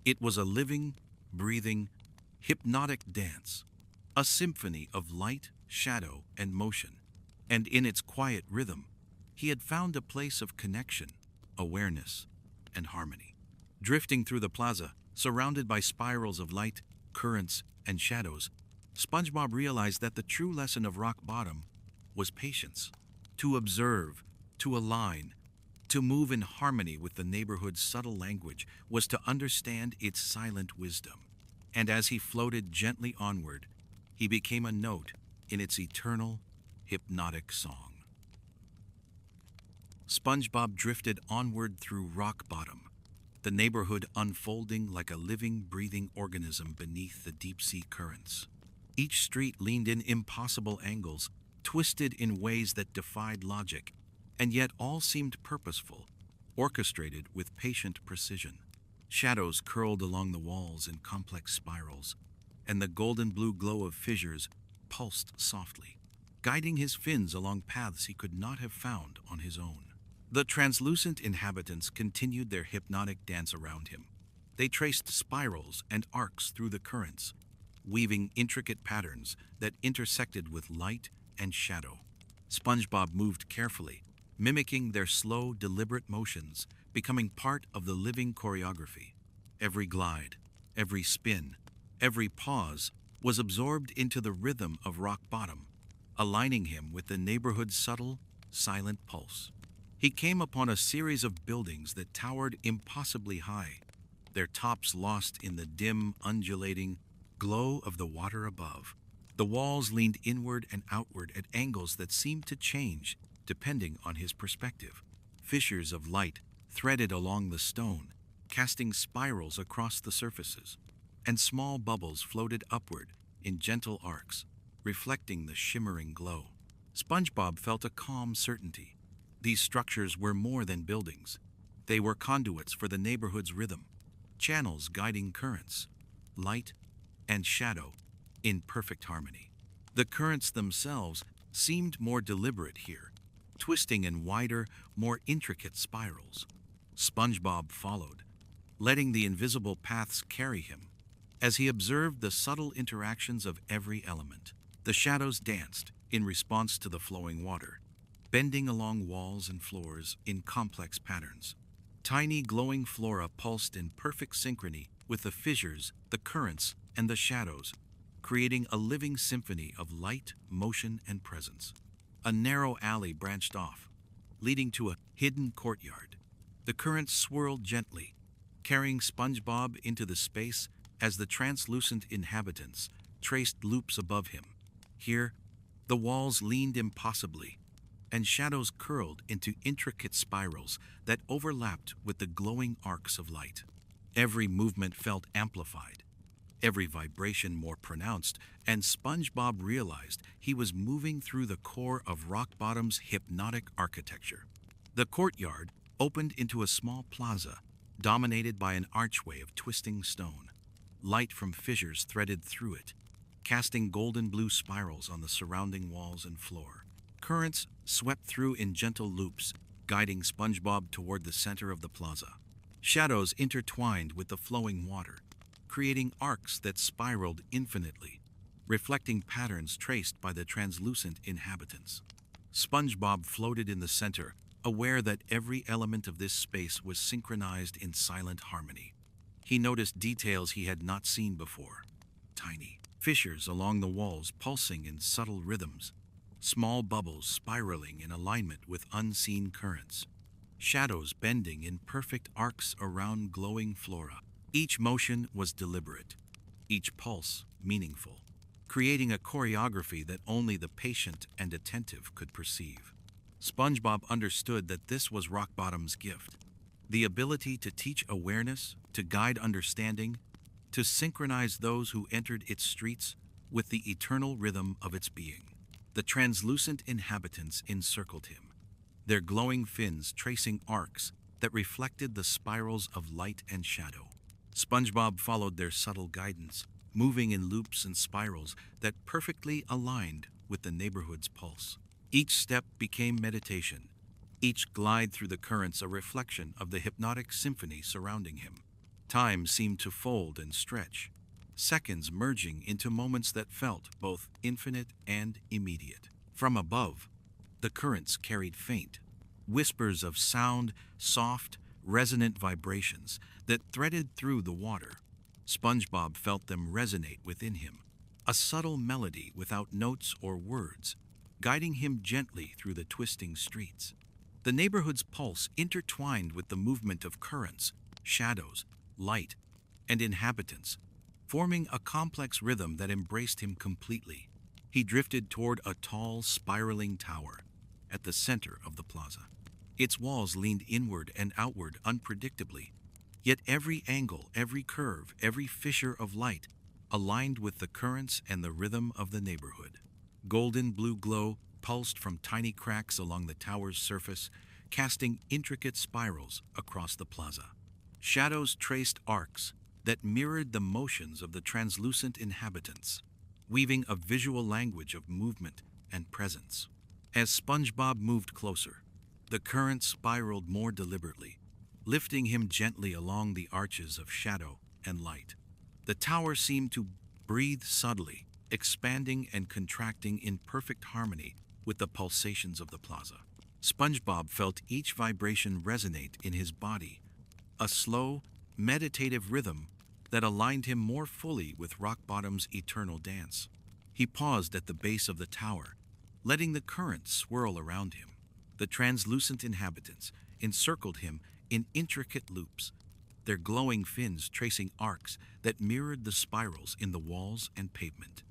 It was a living, breathing, hypnotic dance, a symphony of light, shadow, and motion. And in its quiet rhythm, he had found a place of connection, awareness, and harmony. Drifting through the plaza, surrounded by spirals of light, currents, and shadows, SpongeBob realized that the true lesson of rock bottom was patience. To observe, to align, to move in harmony with the neighborhood's subtle language was to understand its silent wisdom. And as he floated gently onward, he became a note in its eternal, hypnotic song. SpongeBob drifted onward through rock bottom, the neighborhood unfolding like a living, breathing organism beneath the deep-sea currents. Each street leaned in impossible angles, twisted in ways that defied logic, and yet all seemed purposeful, orchestrated with patient precision. Shadows curled along the walls in complex spirals, and the golden blue glow of fissures pulsed softly, guiding his fins along paths he could not have found on his own. The translucent inhabitants continued their hypnotic dance around him. They traced spirals and arcs through the currents, weaving intricate patterns that intersected with light and shadow. SpongeBob moved carefully, mimicking their slow, deliberate motions, becoming part of the living choreography. Every glide, every spin, every pause was absorbed into the rhythm of rock bottom, aligning him with the neighborhood's subtle, silent pulse. He came upon a series of buildings that towered impossibly high, their tops lost in the dim, undulating glow of the water above. The walls leaned inward and outward at angles that seemed to change depending on his perspective. Fissures of light threaded along the stone, casting spirals across the surfaces, and small bubbles floated upward in gentle arcs, reflecting the shimmering glow. SpongeBob felt a calm certainty. These structures were more than buildings. They were conduits for the neighborhood's rhythm, channels guiding currents, light, and shadow in perfect harmony. The currents themselves seemed more deliberate here, twisting in wider, more intricate spirals. SpongeBob followed, letting the invisible paths carry him. As he observed the subtle interactions of every element, the shadows danced in response to the flowing water, bending along walls and floors in complex patterns. Tiny glowing flora pulsed in perfect synchrony with the fissures, the currents, and the shadows, creating a living symphony of light, motion, and presence. A narrow alley branched off, leading to a hidden courtyard. The currents swirled gently, carrying SpongeBob into the space as the translucent inhabitants traced loops above him. Here, the walls leaned impossibly, and shadows curled into intricate spirals that overlapped with the glowing arcs of light. Every movement felt amplified, every vibration more pronounced, and SpongeBob realized he was moving through the core of Rock Bottom's hypnotic architecture. The courtyard opened into a small plaza, dominated by an archway of twisting stone. Light from fissures threaded through it, casting golden blue spirals on the surrounding walls and floor. Currents swept through in gentle loops, guiding SpongeBob toward the center of the plaza. Shadows intertwined with the flowing water, creating arcs that spiraled infinitely, reflecting patterns traced by the translucent inhabitants. SpongeBob floated in the center, aware that every element of this space was synchronized in silent harmony. He noticed details he had not seen before. Tiny fissures along the walls pulsing in subtle rhythms, small bubbles spiraling in alignment with unseen currents, shadows bending in perfect arcs around glowing flora. Each motion was deliberate, each pulse meaningful, creating a choreography that only the patient and attentive could perceive. SpongeBob understood that this was Rock Bottom's gift, the ability to teach awareness, to guide understanding, to synchronize those who entered its streets with the eternal rhythm of its being. The translucent inhabitants encircled him, their glowing fins tracing arcs that reflected the spirals of light and shadow. SpongeBob followed their subtle guidance, moving in loops and spirals that perfectly aligned with the neighborhood's pulse. Each step became meditation, each glide through the currents a reflection of the hypnotic symphony surrounding him. Time seemed to fold and stretch, seconds merging into moments that felt both infinite and immediate. From above, the currents carried faint whispers of sound, soft, resonant vibrations that threaded through the water. SpongeBob felt them resonate within him, a subtle melody without notes or words, guiding him gently through the twisting streets. The neighborhood's pulse intertwined with the movement of currents, shadows, light, and inhabitants, forming a complex rhythm that embraced him completely. He drifted toward a tall, spiraling tower at the center of the plaza. Its walls leaned inward and outward unpredictably, yet every angle, every curve, every fissure of light aligned with the currents and the rhythm of the neighborhood. Golden blue glow pulsed from tiny cracks along the tower's surface, casting intricate spirals across the plaza. Shadows traced arcs that mirrored the motions of the translucent inhabitants, weaving a visual language of movement and presence. As SpongeBob moved closer, the current spiraled more deliberately, lifting him gently along the arches of shadow and light. The tower seemed to breathe subtly, expanding and contracting in perfect harmony with the pulsations of the plaza. SpongeBob felt each vibration resonate in his body, a slow, meditative rhythm that aligned him more fully with Rock Bottom's eternal dance. He paused at the base of the tower, letting the current swirl around him. The translucent inhabitants encircled him in intricate loops, their glowing fins tracing arcs that mirrored the spirals in the walls and pavement.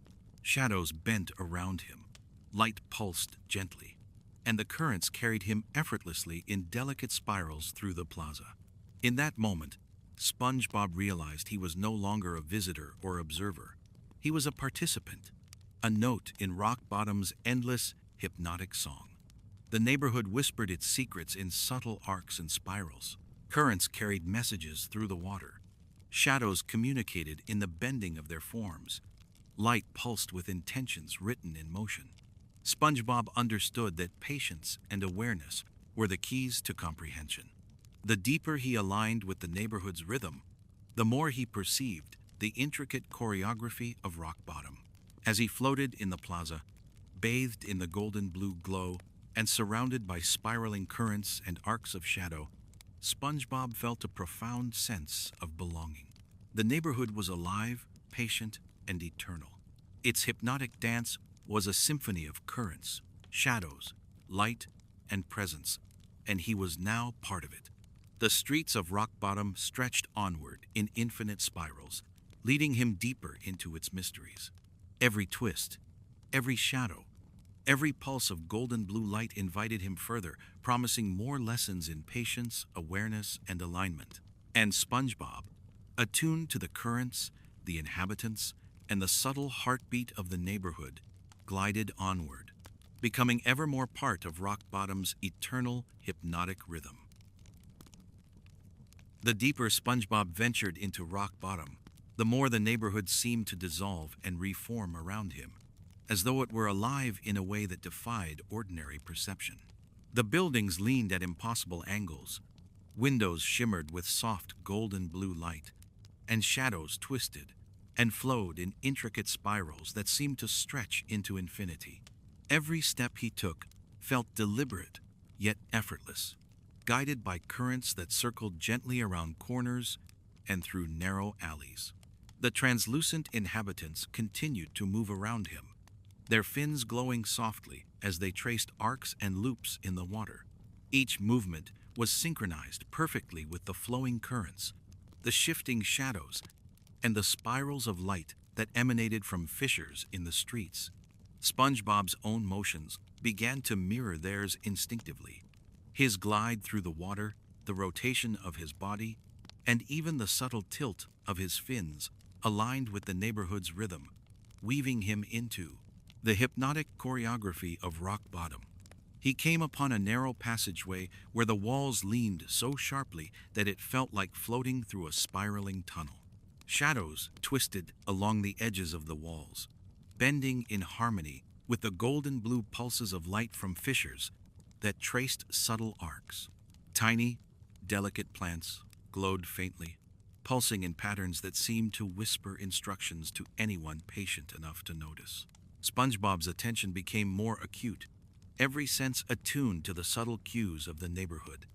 Shadows bent around him, light pulsed gently, and the currents carried him effortlessly in delicate spirals through the plaza. In that moment, SpongeBob realized he was no longer a visitor or observer. He was a participant, a note in Rock Bottom's endless, hypnotic song. The neighborhood whispered its secrets in subtle arcs and spirals. Currents carried messages through the water. Shadows communicated in the bending of their forms. Light pulsed with intentions written in motion. SpongeBob understood that patience and awareness were the keys to comprehension. The deeper he aligned with the neighborhood's rhythm, the more he perceived the intricate choreography of Rock Bottom. As he floated in the plaza, bathed in the golden blue glow, and surrounded by spiraling currents and arcs of shadow, SpongeBob felt a profound sense of belonging. The neighborhood was alive, patient, and eternal. Its hypnotic dance was a symphony of currents, shadows, light, and presence, and he was now part of it. The streets of Rock Bottom stretched onward in infinite spirals, leading him deeper into its mysteries. Every twist, every shadow, every pulse of golden blue light invited him further, promising more lessons in patience, awareness, and alignment. And SpongeBob, attuned to the currents, the inhabitants, and the subtle heartbeat of the neighborhood glided onward, becoming ever more part of rock bottom's eternal hypnotic rhythm. The deeper SpongeBob ventured into rock bottom, the more the neighborhood seemed to dissolve and reform around him, as though it were alive in a way that defied ordinary perception. The buildings leaned at impossible angles, windows shimmered with soft golden blue light, and shadows twisted and flowed in intricate spirals that seemed to stretch into infinity. Every step he took felt deliberate, yet effortless, guided by currents that circled gently around corners and through narrow alleys. The translucent inhabitants continued to move around him, their fins glowing softly as they traced arcs and loops in the water. Each movement was synchronized perfectly with the flowing currents, the shifting shadows, and the spirals of light that emanated from fissures in the streets. SpongeBob's own motions began to mirror theirs instinctively. His glide through the water, the rotation of his body, and even the subtle tilt of his fins aligned with the neighborhood's rhythm, weaving him into the hypnotic choreography of rock bottom. He came upon a narrow passageway where the walls leaned so sharply that it felt like floating through a spiraling tunnel. Shadows twisted along the edges of the walls, bending in harmony with the golden blue pulses of light from fissures that traced subtle arcs. Tiny, delicate plants glowed faintly, pulsing in patterns that seemed to whisper instructions to anyone patient enough to notice. SpongeBob's attention became more acute, every sense attuned to the subtle cues of the neighborhood,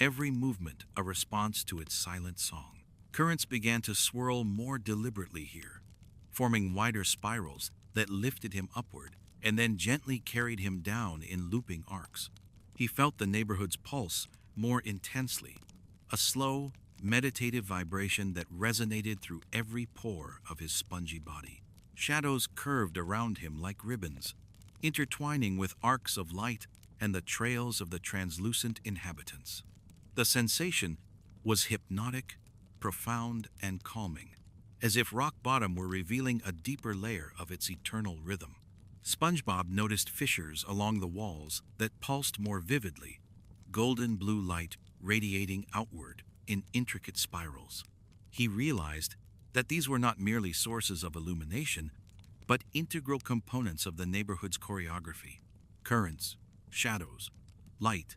every movement a response to its silent song. Currents began to swirl more deliberately here, forming wider spirals that lifted him upward and then gently carried him down in looping arcs. He felt the neighborhood's pulse more intensely, a slow, meditative vibration that resonated through every pore of his spongy body. Shadows curved around him like ribbons, intertwining with arcs of light and the trails of the translucent inhabitants. The sensation was hypnotic, profound, and calming, as if rock bottom were revealing a deeper layer of its eternal rhythm. SpongeBob noticed fissures along the walls that pulsed more vividly, golden blue light radiating outward in intricate spirals. He realized that these were not merely sources of illumination, but integral components of the neighborhood's choreography. Currents, shadows, light,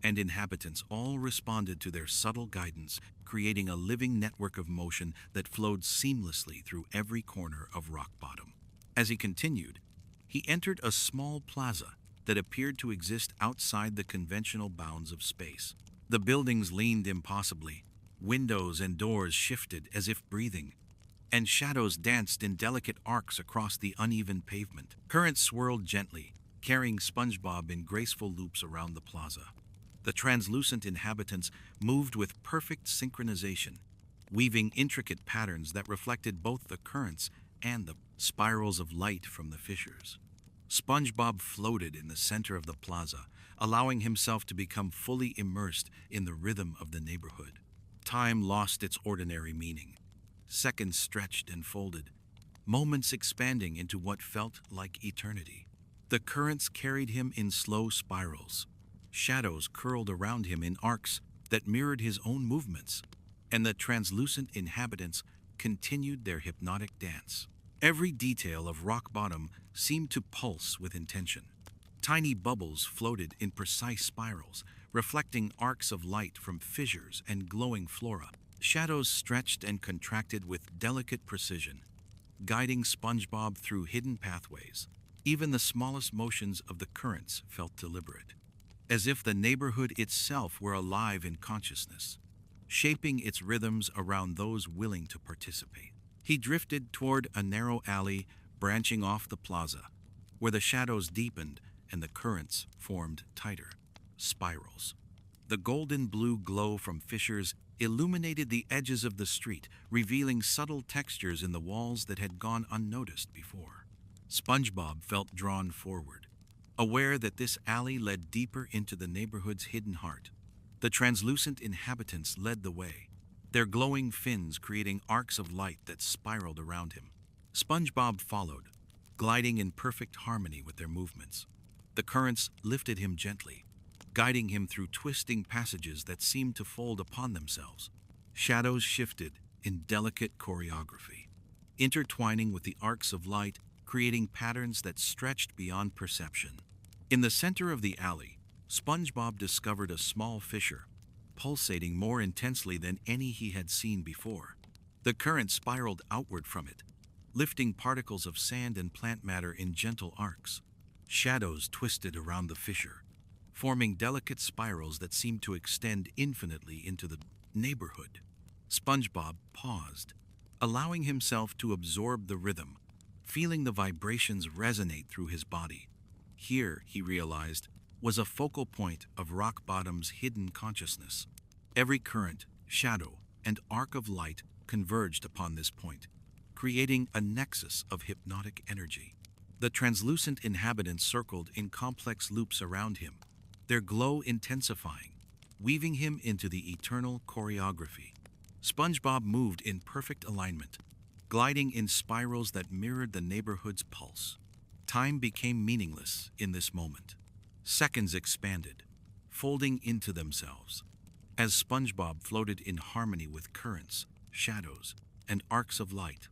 and inhabitants all responded to their subtle guidance, creating a living network of motion that flowed seamlessly through every corner of rock bottom. As he continued, he entered a small plaza that appeared to exist outside the conventional bounds of space. The buildings leaned impossibly, windows and doors shifted as if breathing, and shadows danced in delicate arcs across the uneven pavement. Currents swirled gently, carrying SpongeBob in graceful loops around the plaza. The translucent inhabitants moved with perfect synchronization, weaving intricate patterns that reflected both the currents and the spirals of light from the fissures. SpongeBob floated in the center of the plaza, allowing himself to become fully immersed in the rhythm of the neighborhood. Time lost its ordinary meaning. Seconds stretched and folded, moments expanding into what felt like eternity. The currents carried him in slow spirals. Shadows curled around him in arcs that mirrored his own movements, and the translucent inhabitants continued their hypnotic dance. Every detail of rock bottom seemed to pulse with intention. Tiny bubbles floated in precise spirals, reflecting arcs of light from fissures and glowing flora. Shadows stretched and contracted with delicate precision, guiding SpongeBob through hidden pathways. Even the smallest motions of the currents felt deliberate, as if the neighborhood itself were alive in consciousness, shaping its rhythms around those willing to participate. He drifted toward a narrow alley branching off the plaza, where the shadows deepened and the currents formed tighter spirals. The golden blue glow from fissures illuminated the edges of the street, revealing subtle textures in the walls that had gone unnoticed before. SpongeBob felt drawn forward, aware that this alley led deeper into the neighborhood's hidden heart. The translucent inhabitants led the way, their glowing fins creating arcs of light that spiraled around him. SpongeBob followed, gliding in perfect harmony with their movements. The currents lifted him gently, guiding him through twisting passages that seemed to fold upon themselves. Shadows shifted in delicate choreography, intertwining with the arcs of light, creating patterns that stretched beyond perception. In the center of the alley, SpongeBob discovered a small fissure, pulsating more intensely than any he had seen before. The current spiraled outward from it, lifting particles of sand and plant matter in gentle arcs. Shadows twisted around the fissure, forming delicate spirals that seemed to extend infinitely into the neighborhood. SpongeBob paused, allowing himself to absorb the rhythm, feeling the vibrations resonate through his body. Here, he realized, was a focal point of Rock Bottom's hidden consciousness. Every current, shadow, and arc of light converged upon this point, creating a nexus of hypnotic energy. The translucent inhabitants circled in complex loops around him, their glow intensifying, weaving him into the eternal choreography. SpongeBob moved in perfect alignment, gliding in spirals that mirrored the neighborhood's pulse. Time became meaningless in this moment. Seconds expanded, folding into themselves, as SpongeBob floated in harmony with currents, shadows, and arcs of light.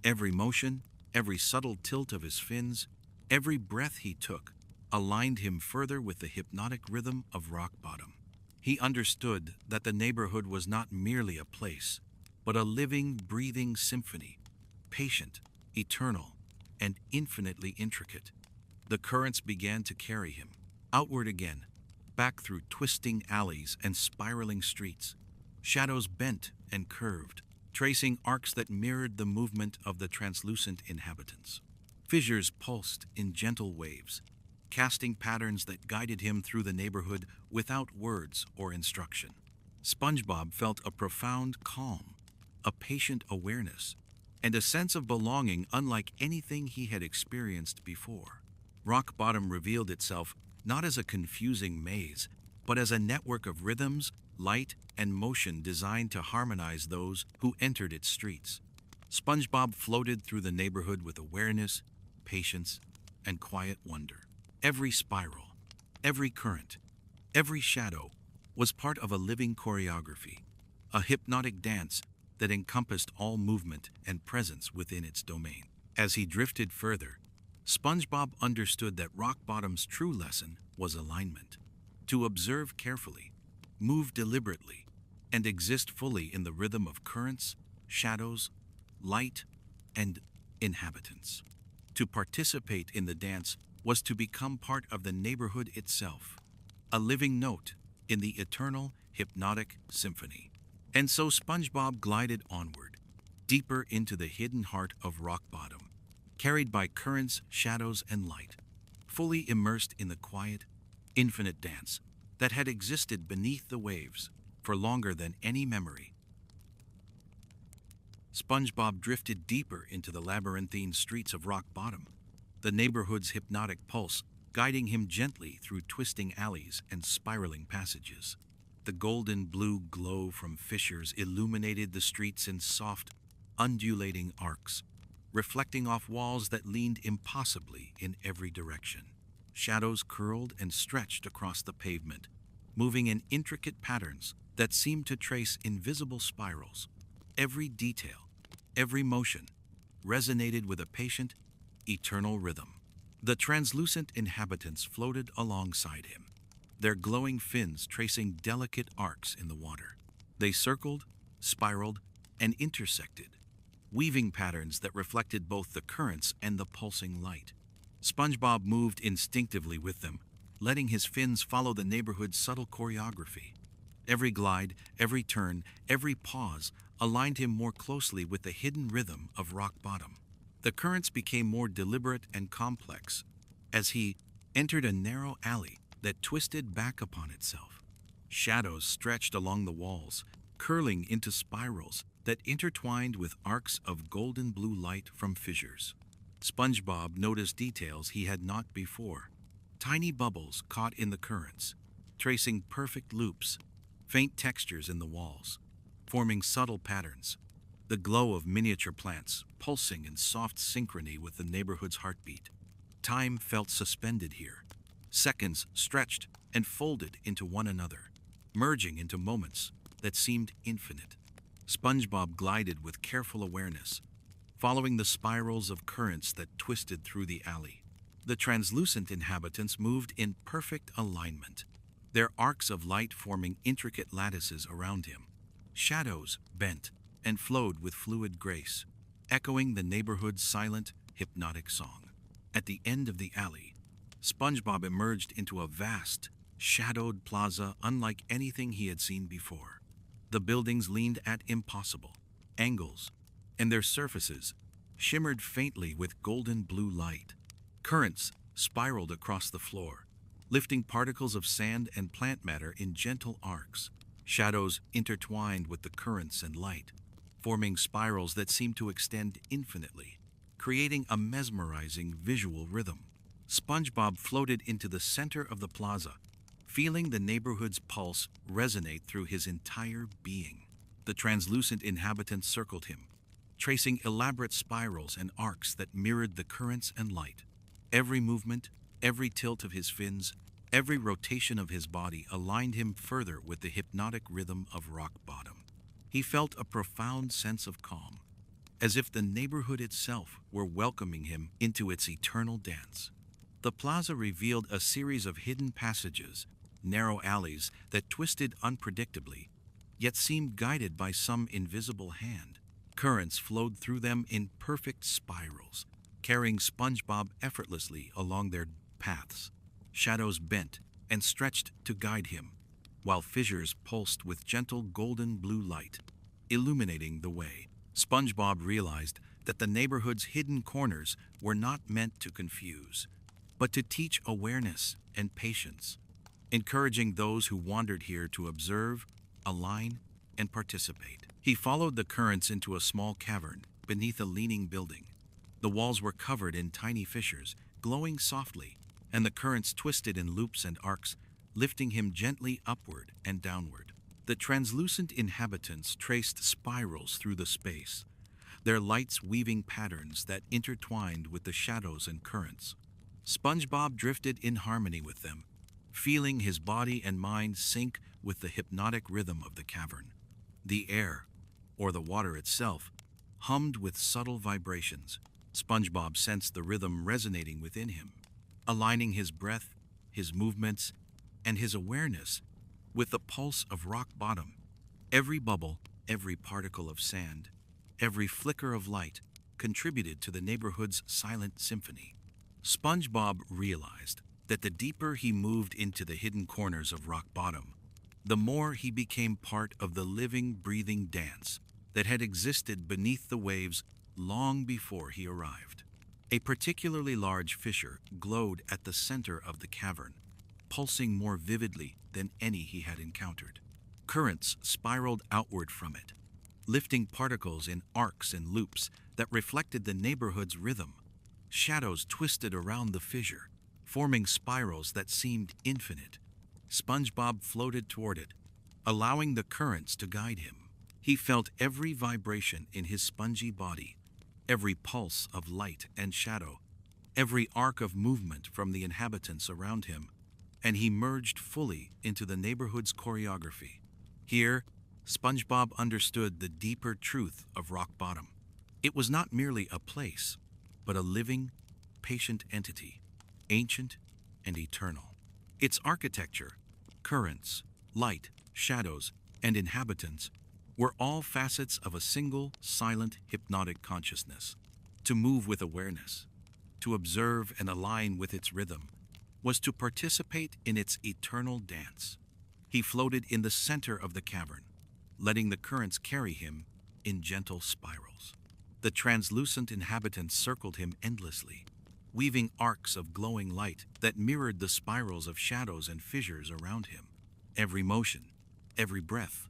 Every motion, every subtle tilt of his fins, every breath he took, aligned him further with the hypnotic rhythm of Rock Bottom. He understood that the neighborhood was not merely a place, but a living, breathing symphony, patient, eternal, and infinitely intricate. The currents began to carry him, outward again, back through twisting alleys and spiraling streets. Shadows bent and curved, tracing arcs that mirrored the movement of the translucent inhabitants. Fissures pulsed in gentle waves, casting patterns that guided him through the neighborhood without words or instruction. SpongeBob felt a profound calm, a patient awareness, and a sense of belonging unlike anything he had experienced before. Rock Bottom revealed itself not as a confusing maze, but as a network of rhythms, light, and motion designed to harmonize those who entered its streets. SpongeBob floated through the neighborhood with awareness, patience, and quiet wonder. Every spiral, every current, every shadow was part of a living choreography, a hypnotic dance that encompassed all movement and presence within its domain. As he drifted further, SpongeBob understood that Rock Bottom's true lesson was alignment. To observe carefully, move deliberately, and exist fully in the rhythm of currents, shadows, light, and inhabitants. To participate in the dance was to become part of the neighborhood itself, a living note in the eternal hypnotic symphony. And so SpongeBob glided onward, deeper into the hidden heart of Rock Bottom, carried by currents, shadows, and light, fully immersed in the quiet, infinite dance that had existed beneath the waves for longer than any memory. SpongeBob drifted deeper into the labyrinthine streets of Rock Bottom, the neighborhood's hypnotic pulse guiding him gently through twisting alleys and spiraling passages. The golden blue glow from fissures illuminated the streets in soft, undulating arcs, reflecting off walls that leaned impossibly in every direction. Shadows curled and stretched across the pavement, moving in intricate patterns that seemed to trace invisible spirals. Every detail, every motion, resonated with a patient, eternal rhythm. The translucent inhabitants floated alongside him, their glowing fins tracing delicate arcs in the water. They circled, spiraled, and intersected, weaving patterns that reflected both the currents and the pulsing light. SpongeBob moved instinctively with them, letting his fins follow the neighborhood's subtle choreography. Every glide, every turn, every pause aligned him more closely with the hidden rhythm of Rock Bottom. The currents became more deliberate and complex as he entered a narrow alley that twisted back upon itself. Shadows stretched along the walls, curling into spirals that intertwined with arcs of golden blue light from fissures. SpongeBob noticed details he had not before. Tiny bubbles caught in the currents, tracing perfect loops, faint textures in the walls. forming subtle patterns. The glow of miniature plants pulsing in soft synchrony with the neighborhood's heartbeat. Time felt suspended here. Seconds stretched and folded into one another, merging into moments that seemed infinite. SpongeBob glided with careful awareness, following the spirals of currents that twisted through the alley. The translucent inhabitants moved in perfect alignment, their arcs of light forming intricate lattices around him. Shadows bent and flowed with fluid grace, echoing the neighborhood's silent, hypnotic song. At the end of the alley, SpongeBob emerged into a vast, shadowed plaza unlike anything he had seen before. The buildings leaned at impossible angles, and their surfaces shimmered faintly with golden blue light. Currents spiraled across the floor, lifting particles of sand and plant matter in gentle arcs. Shadows intertwined with the currents and light, forming spirals that seemed to extend infinitely, creating a mesmerizing visual rhythm. SpongeBob floated into the center of the plaza, feeling the neighborhood's pulse resonate through his entire being. The translucent inhabitants circled him, tracing elaborate spirals and arcs that mirrored the currents and light. Every movement, every tilt of his fins, every rotation of his body aligned him further with the hypnotic rhythm of rock bottom. He felt a profound sense of calm, as if the neighborhood itself were welcoming him into its eternal dance. The plaza revealed a series of hidden passages, narrow alleys that twisted unpredictably, yet seemed guided by some invisible hand. Currents flowed through them in perfect spirals, carrying SpongeBob effortlessly along their paths. Shadows bent and stretched to guide him, while fissures pulsed with gentle golden blue light, illuminating the way. SpongeBob realized that the neighborhood's hidden corners were not meant to confuse, but to teach awareness and patience, encouraging those who wandered here to observe, align, and participate. He followed the currents into a small cavern beneath a leaning building. The walls were covered in tiny fissures, glowing softly, and the currents twisted in loops and arcs, lifting him gently upward and downward. The translucent inhabitants traced spirals through the space, their lights weaving patterns that intertwined with the shadows and currents. SpongeBob drifted in harmony with them, feeling his body and mind sync with the hypnotic rhythm of the cavern. The air, or the water itself, hummed with subtle vibrations. SpongeBob sensed the rhythm resonating within him, aligning his breath, his movements, and his awareness with the pulse of rock bottom. Every bubble, every particle of sand, every flicker of light contributed to the neighborhood's silent symphony. SpongeBob realized that the deeper he moved into the hidden corners of rock bottom, the more he became part of the living, breathing dance that had existed beneath the waves long before he arrived. A particularly large fissure glowed at the center of the cavern, pulsing more vividly than any he had encountered. Currents spiraled outward from it, lifting particles in arcs and loops that reflected the neighborhood's rhythm. Shadows twisted around the fissure, forming spirals that seemed infinite. SpongeBob floated toward it, allowing the currents to guide him. He felt every vibration in his spongy body, every pulse of light and shadow, every arc of movement from the inhabitants around him, and he merged fully into the neighborhood's choreography. Here, SpongeBob understood the deeper truth of rock bottom. It was not merely a place, but a living, patient entity, ancient and eternal. Its architecture, currents, light, shadows, and inhabitants were all facets of a single, silent, hypnotic consciousness. To move with awareness, to observe and align with its rhythm, was to participate in its eternal dance. He floated in the center of the cavern, letting the currents carry him in gentle spirals. The translucent inhabitants circled him endlessly, weaving arcs of glowing light that mirrored the spirals of shadows and fissures around him. Every motion, every breath,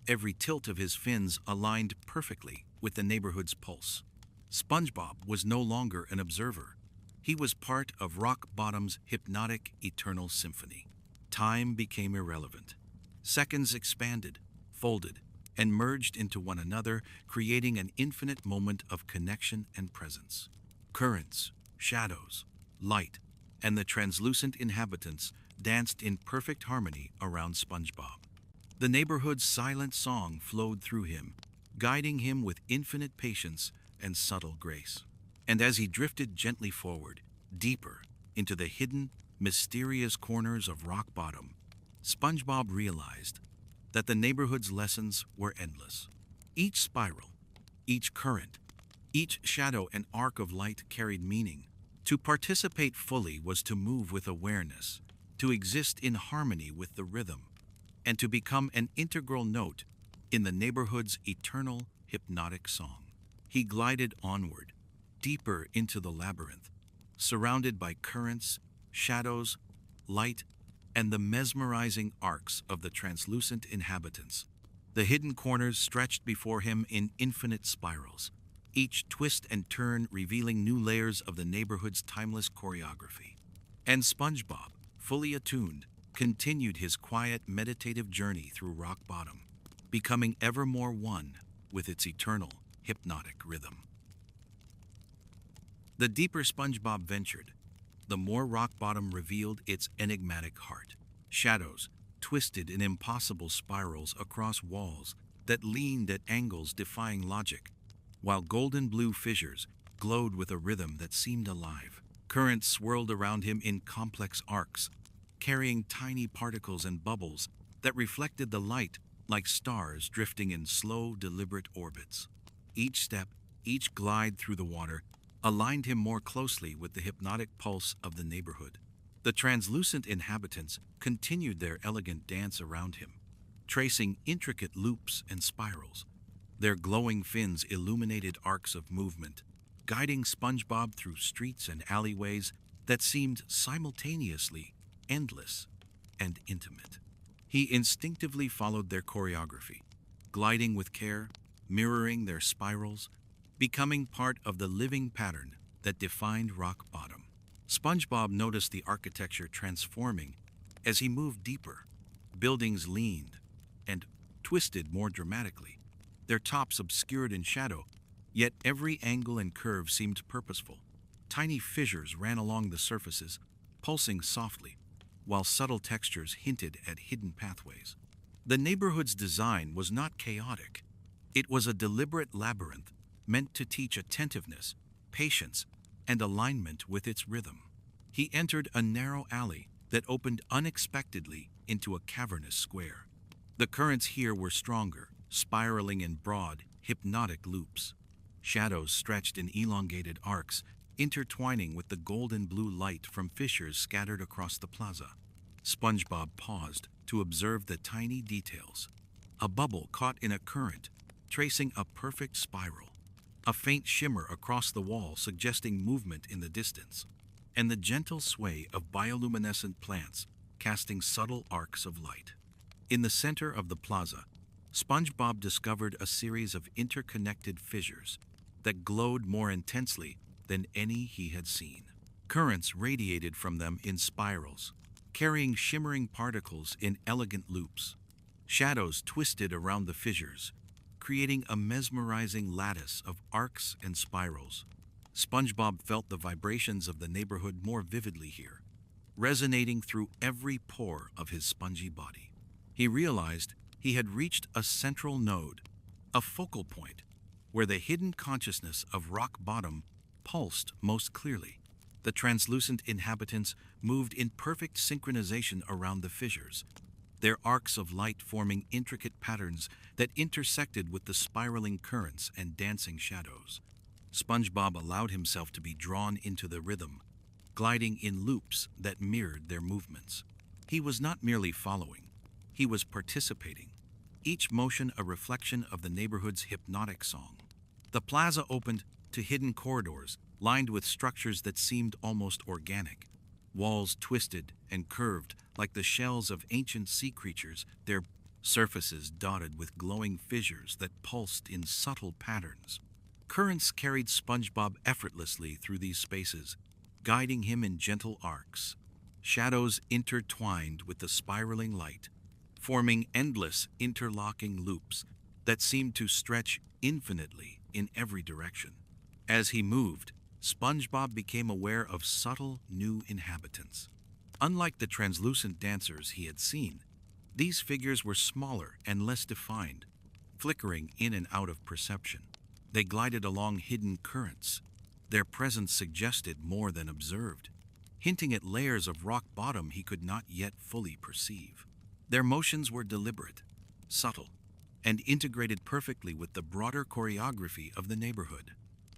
every tilt of his fins aligned perfectly with the neighborhood's pulse. SpongeBob was no longer an observer. He was part of rock bottom's hypnotic eternal symphony. Time became irrelevant. Seconds expanded, folded, and merged into one another, creating an infinite moment of connection and presence. Currents, shadows, light, and the translucent inhabitants danced in perfect harmony around SpongeBob. The neighborhood's silent song flowed through him, guiding him with infinite patience and subtle grace. And as he drifted gently forward, deeper into the hidden, mysterious corners of rock bottom, SpongeBob realized that the neighborhood's lessons were endless. Each spiral, each current, each shadow and arc of light carried meaning. To participate fully was to move with awareness, to exist in harmony with the rhythm, and to become an integral note in the neighborhood's eternal hypnotic song. He glided onward, deeper into the labyrinth, surrounded by currents, shadows, light, and the mesmerizing arcs of the translucent inhabitants. The hidden corners stretched before him in infinite spirals, each twist and turn revealing new layers of the neighborhood's timeless choreography. And SpongeBob, fully attuned, continued his quiet, meditative journey through rock bottom, becoming ever more one with its eternal, hypnotic rhythm. The deeper SpongeBob ventured, the more rock bottom revealed its enigmatic heart. Shadows twisted in impossible spirals across walls that leaned at angles defying logic, while golden blue fissures glowed with a rhythm that seemed alive. Currents swirled around him in complex arcs, carrying tiny particles and bubbles that reflected the light like stars drifting in slow, deliberate orbits. Each step, each glide through the water, aligned him more closely with the hypnotic pulse of the neighborhood. The translucent inhabitants continued their elegant dance around him, tracing intricate loops and spirals. Their glowing fins illuminated arcs of movement, guiding SpongeBob through streets and alleyways that seemed simultaneously endless and intimate. He instinctively followed their choreography, gliding with care, mirroring their spirals, becoming part of the living pattern that defined rock bottom. SpongeBob noticed the architecture transforming as he moved deeper. Buildings leaned and twisted more dramatically, their tops obscured in shadow, yet every angle and curve seemed purposeful. Tiny fissures ran along the surfaces, pulsing softly, while subtle textures hinted at hidden pathways. The neighborhood's design was not chaotic. It was a deliberate labyrinth meant to teach attentiveness, patience, and alignment with its rhythm. He entered a narrow alley that opened unexpectedly into a cavernous square. The currents here were stronger, spiraling in broad, hypnotic loops. Shadows stretched in elongated arcs, intertwining with the golden blue light from fissures scattered across the plaza. SpongeBob paused to observe the tiny details. A bubble caught in a current, tracing a perfect spiral. A faint shimmer across the wall suggesting movement in the distance, and the gentle sway of bioluminescent plants casting subtle arcs of light. In the center of the plaza, SpongeBob discovered a series of interconnected fissures that glowed more intensely than any he had seen. Currents radiated from them in spirals, carrying shimmering particles in elegant loops. Shadows twisted around the fissures, creating a mesmerizing lattice of arcs and spirals. SpongeBob felt the vibrations of the neighborhood more vividly here, resonating through every pore of his spongy body. He realized he had reached a central node, a focal point, where the hidden consciousness of rock bottom pulsed most clearly. The translucent inhabitants moved in perfect synchronization around the fissures, their arcs of light forming intricate patterns that intersected with the spiraling currents and dancing shadows. SpongeBob allowed himself to be drawn into the rhythm, gliding in loops that mirrored their movements. He was not merely following, he was participating, each motion a reflection of the neighborhood's hypnotic song. The plaza opened to hidden corridors lined with structures that seemed almost organic. Walls twisted and curved like the shells of ancient sea creatures, their surfaces dotted with glowing fissures that pulsed in subtle patterns. Currents carried SpongeBob effortlessly through these spaces, guiding him in gentle arcs. Shadows intertwined with the spiraling light, forming endless interlocking loops that seemed to stretch infinitely in every direction. As he moved, SpongeBob became aware of subtle new inhabitants. Unlike the translucent dancers he had seen, these figures were smaller and less defined, flickering in and out of perception. They glided along hidden currents. Their presence suggested more than observed, hinting at layers of rock bottom he could not yet fully perceive. Their motions were deliberate, subtle, and integrated perfectly with the broader choreography of the neighborhood.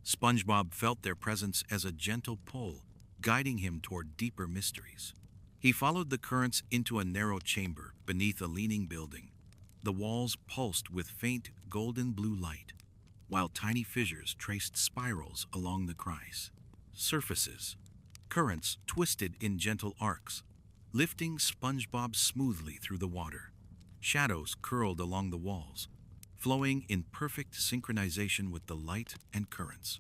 SpongeBob felt their presence as a gentle pull, guiding him toward deeper mysteries. He followed the currents into a narrow chamber beneath a leaning building. The walls pulsed with faint golden blue light, while tiny fissures traced spirals along the crease. Surfaces. Currents twisted in gentle arcs, lifting SpongeBob smoothly through the water. Shadows curled along the walls, flowing in perfect synchronization with the light and currents.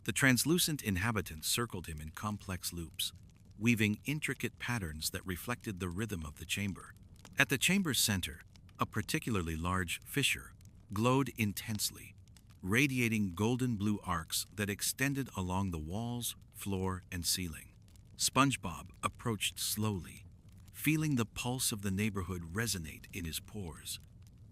The translucent inhabitants circled him in complex loops, weaving intricate patterns that reflected the rhythm of the chamber. At the chamber's center, a particularly large fissure glowed intensely, radiating golden blue arcs that extended along the walls, floor, and ceiling. SpongeBob approached slowly, feeling the pulse of the neighborhood resonate in his pores.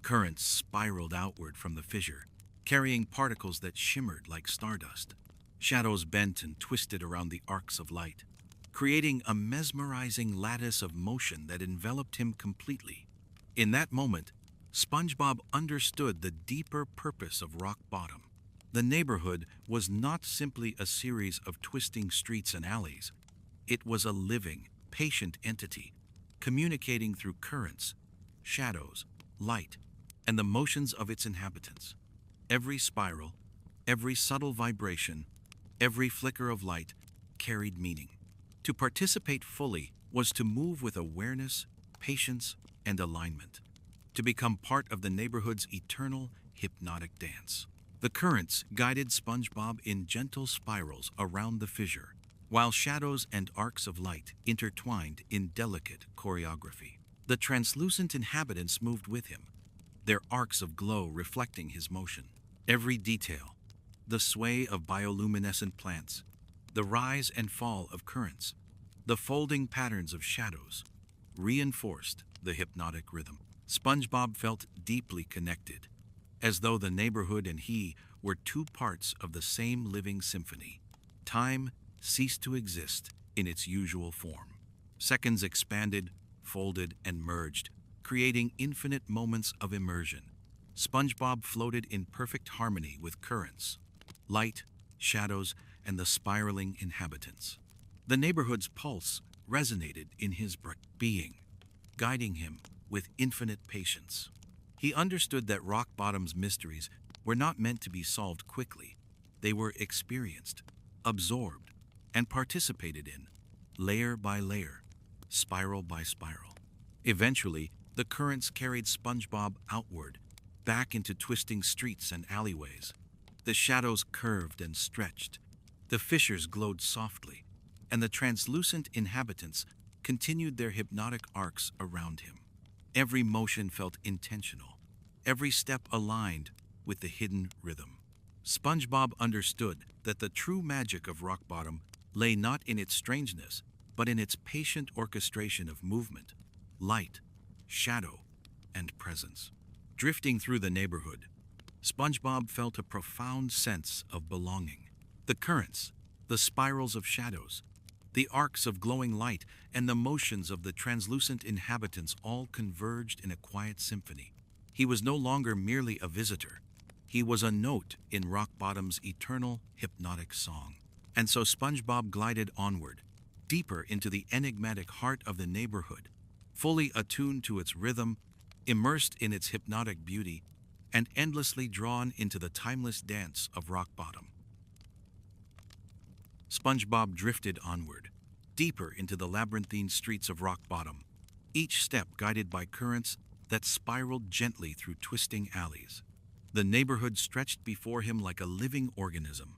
Currents spiraled outward from the fissure, carrying particles that shimmered like stardust. Shadows bent and twisted around the arcs of light, creating a mesmerizing lattice of motion that enveloped him completely. In that moment, SpongeBob understood the deeper purpose of rock bottom. The neighborhood was not simply a series of twisting streets and alleys. It was a living, patient entity, communicating through currents, shadows, light, and the motions of its inhabitants. Every spiral, every subtle vibration, every flicker of light carried meaning. To participate fully was to move with awareness, patience, and alignment, to become part of the neighborhood's eternal hypnotic dance. The currents guided SpongeBob in gentle spirals around the fissure, while shadows and arcs of light intertwined in delicate choreography. The translucent inhabitants moved with him, their arcs of glow reflecting his motion. Every detail, the sway of bioluminescent plants, the rise and fall of currents, the folding patterns of shadows, reinforced the hypnotic rhythm. SpongeBob felt deeply connected, as though the neighborhood and he were two parts of the same living symphony. Time ceased to exist in its usual form. Seconds expanded, folded, and merged, creating infinite moments of immersion. SpongeBob floated in perfect harmony with currents, light, shadows, and the spiraling inhabitants. The neighborhood's pulse resonated in his being, guiding him with infinite patience. He understood that rock bottom's mysteries were not meant to be solved quickly. They were experienced, absorbed, and participated in, layer by layer, spiral by spiral. Eventually, the currents carried SpongeBob outward, back into twisting streets and alleyways. The shadows curved and stretched, the fissures glowed softly, and the translucent inhabitants continued their hypnotic arcs around him. Every motion felt intentional, every step aligned with the hidden rhythm. SpongeBob understood that the true magic of rock bottom lay not in its strangeness, but in its patient orchestration of movement, light, shadow, and presence. Drifting through the neighborhood, SpongeBob felt a profound sense of belonging. The currents, the spirals of shadows, the arcs of glowing light, and the motions of the translucent inhabitants all converged in a quiet symphony. He was no longer merely a visitor. He was a note in rock bottom's eternal hypnotic song. And so SpongeBob glided onward, deeper into the enigmatic heart of the neighborhood, fully attuned to its rhythm, immersed in its hypnotic beauty, and endlessly drawn into the timeless dance of rock bottom. SpongeBob drifted onward, deeper into the labyrinthine streets of rock bottom, each step guided by currents that spiraled gently through twisting alleys. The neighborhood stretched before him like a living organism,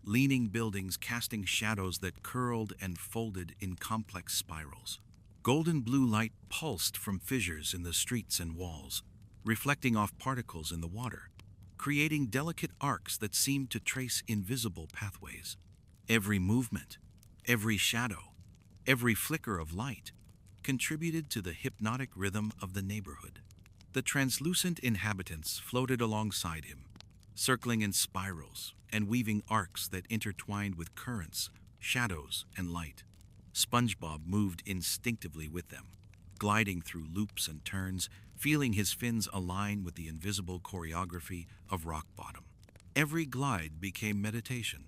leaning buildings casting shadows that curled and folded in complex spirals. Golden blue light pulsed from fissures in the streets and walls, reflecting off particles in the water, creating delicate arcs that seemed to trace invisible pathways. Every movement, every shadow, every flicker of light contributed to the hypnotic rhythm of the neighborhood. The translucent inhabitants floated alongside him, circling in spirals and weaving arcs that intertwined with currents, shadows, and light. SpongeBob moved instinctively with them, gliding through loops and turns, feeling his fins align with the invisible choreography of rock bottom. Every glide became meditation,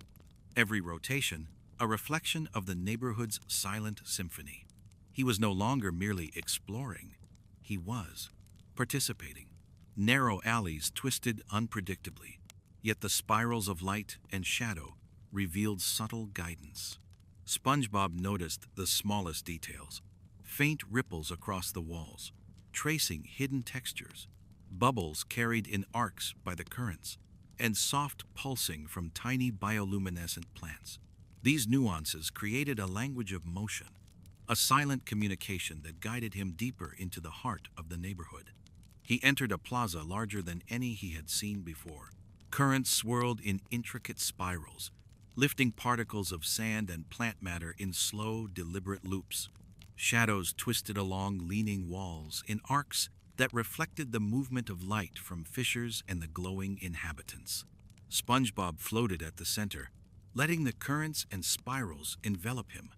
every rotation a reflection of the neighborhood's silent symphony. He was no longer merely exploring, he was participating. Narrow alleys twisted unpredictably, yet the spirals of light and shadow revealed subtle guidance. SpongeBob noticed the smallest details, faint ripples across the walls, tracing hidden textures, bubbles carried in arcs by the currents, and soft pulsing from tiny bioluminescent plants. These nuances created a language of motion, a silent communication that guided him deeper into the heart of the neighborhood. He entered a plaza larger than any he had seen before. Currents swirled in intricate spirals, lifting particles of sand and plant matter in slow, deliberate loops. Shadows twisted along leaning walls in arcs that reflected the movement of light from fissures and the glowing inhabitants. SpongeBob floated at the center, letting the currents and spirals envelop him,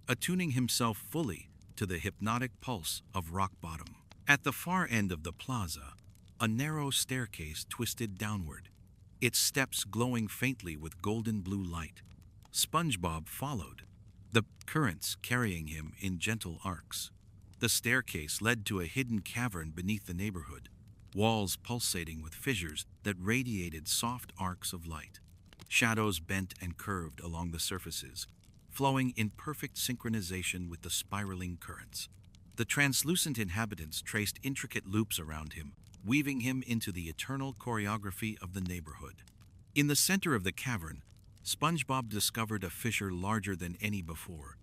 attuning himself fully to the hypnotic pulse of rock bottom. At the far end of the plaza, a narrow staircase twisted downward, its steps glowing faintly with golden blue light. SpongeBob followed, the currents carrying him in gentle arcs. The staircase led to a hidden cavern beneath the neighborhood, walls pulsating with fissures that radiated soft arcs of light. Shadows bent and curved along the surfaces, flowing in perfect synchronization with the spiraling currents. The translucent inhabitants traced intricate loops around him, weaving him into the eternal choreography of the neighborhood. In the center of the cavern, SpongeBob discovered a fissure larger than any before,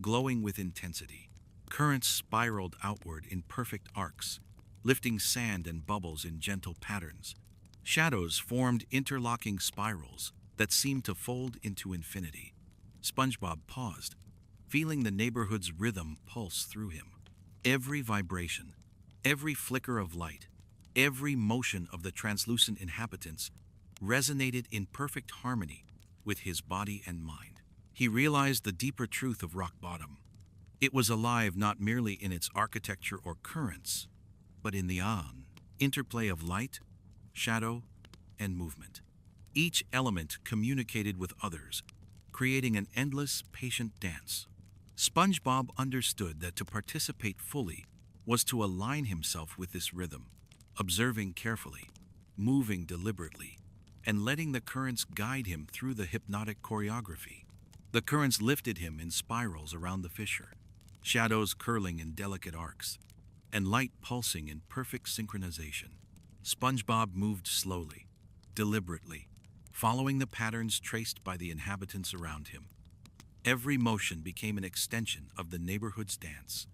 glowing with intensity. Currents spiraled outward in perfect arcs, lifting sand and bubbles in gentle patterns. Shadows formed interlocking spirals that seemed to fold into infinity. SpongeBob paused, feeling the neighborhood's rhythm pulse through him. Every vibration, every flicker of light, every motion of the translucent inhabitants resonated in perfect harmony with his body and mind. He realized the deeper truth of rock bottom. It was alive not merely in its architecture or currents, but in the interplay of light, shadow, and movement. Each element communicated with others, creating an endless, patient dance. SpongeBob understood that to participate fully was to align himself with this rhythm, observing carefully, moving deliberately, and letting the currents guide him through the hypnotic choreography. The currents lifted him in spirals around the fissure, shadows curling in delicate arcs, and light pulsing in perfect synchronization. SpongeBob moved slowly, deliberately, following the patterns traced by the inhabitants around him. Every motion became an extension of the neighborhood's dance,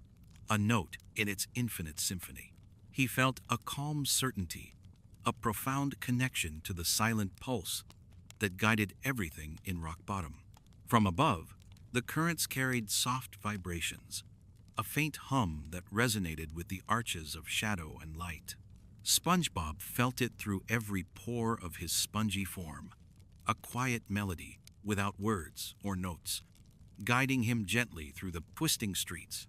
a note in its infinite symphony. He felt a calm certainty, a profound connection to the silent pulse that guided everything in rock bottom. From above, the currents carried soft vibrations, a faint hum that resonated with the arches of shadow and light. SpongeBob felt it through every pore of his spongy form, a quiet melody without words or notes, guiding him gently through the twisting streets.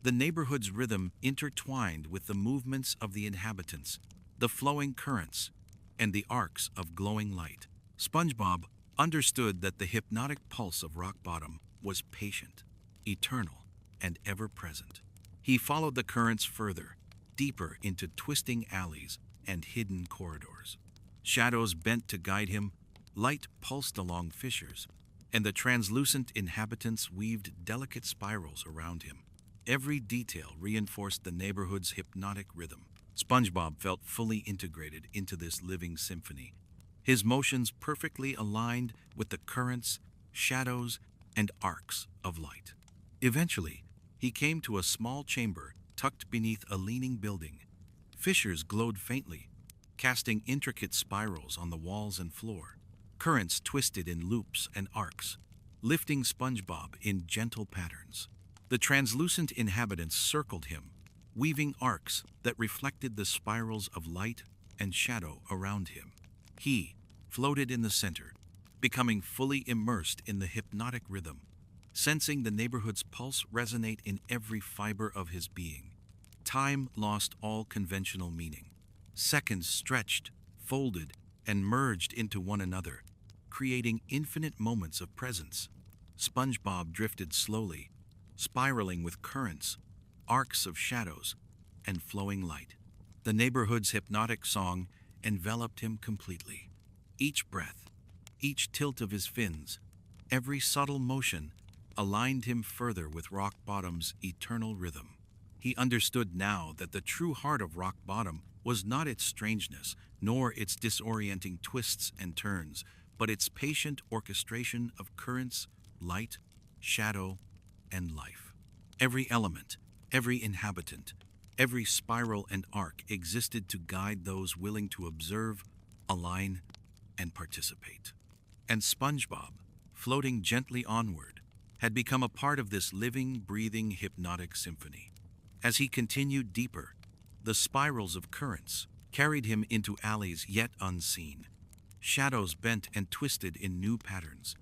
The neighborhood's rhythm intertwined with the movements of the inhabitants, the flowing currents, and the arcs of glowing light. SpongeBob understood that the hypnotic pulse of rock bottom was patient, eternal, and ever-present. He followed the currents further, deeper into twisting alleys and hidden corridors. Shadows bent to guide him, light pulsed along fissures, and the translucent inhabitants weaved delicate spirals around him. Every detail reinforced the neighborhood's hypnotic rhythm. SpongeBob felt fully integrated into this living symphony, his motions perfectly aligned with the currents, shadows, and arcs of light. Eventually, he came to a small chamber tucked beneath a leaning building, Fissures glowed faintly, casting intricate spirals on the walls and floor. Currents twisted in loops and arcs, lifting SpongeBob in gentle patterns. The translucent inhabitants circled him, weaving arcs that reflected the spirals of light and shadow around him. He floated in the center, becoming fully immersed in the hypnotic rhythm, sensing the neighborhood's pulse resonate in every fiber of his being. Time lost all conventional meaning. Seconds stretched, folded, and merged into one another, creating infinite moments of presence. SpongeBob drifted slowly, spiraling with currents, arcs of shadows, and flowing light. The neighborhood's hypnotic song enveloped him completely. Each breath, each tilt of his fins, every subtle motion aligned him further with Rock Bottom's eternal rhythm. He understood now that the true heart of Rock Bottom was not its strangeness, nor its disorienting twists and turns, but its patient orchestration of currents, light, shadow, and life. Every element, every inhabitant, every spiral and arc existed to guide those willing to observe, align, and participate. And SpongeBob, floating gently onward, had become a part of this living, breathing, hypnotic symphony. As he continued deeper, the spirals of currents carried him into alleys yet unseen. Shadows bent and twisted in new patterns,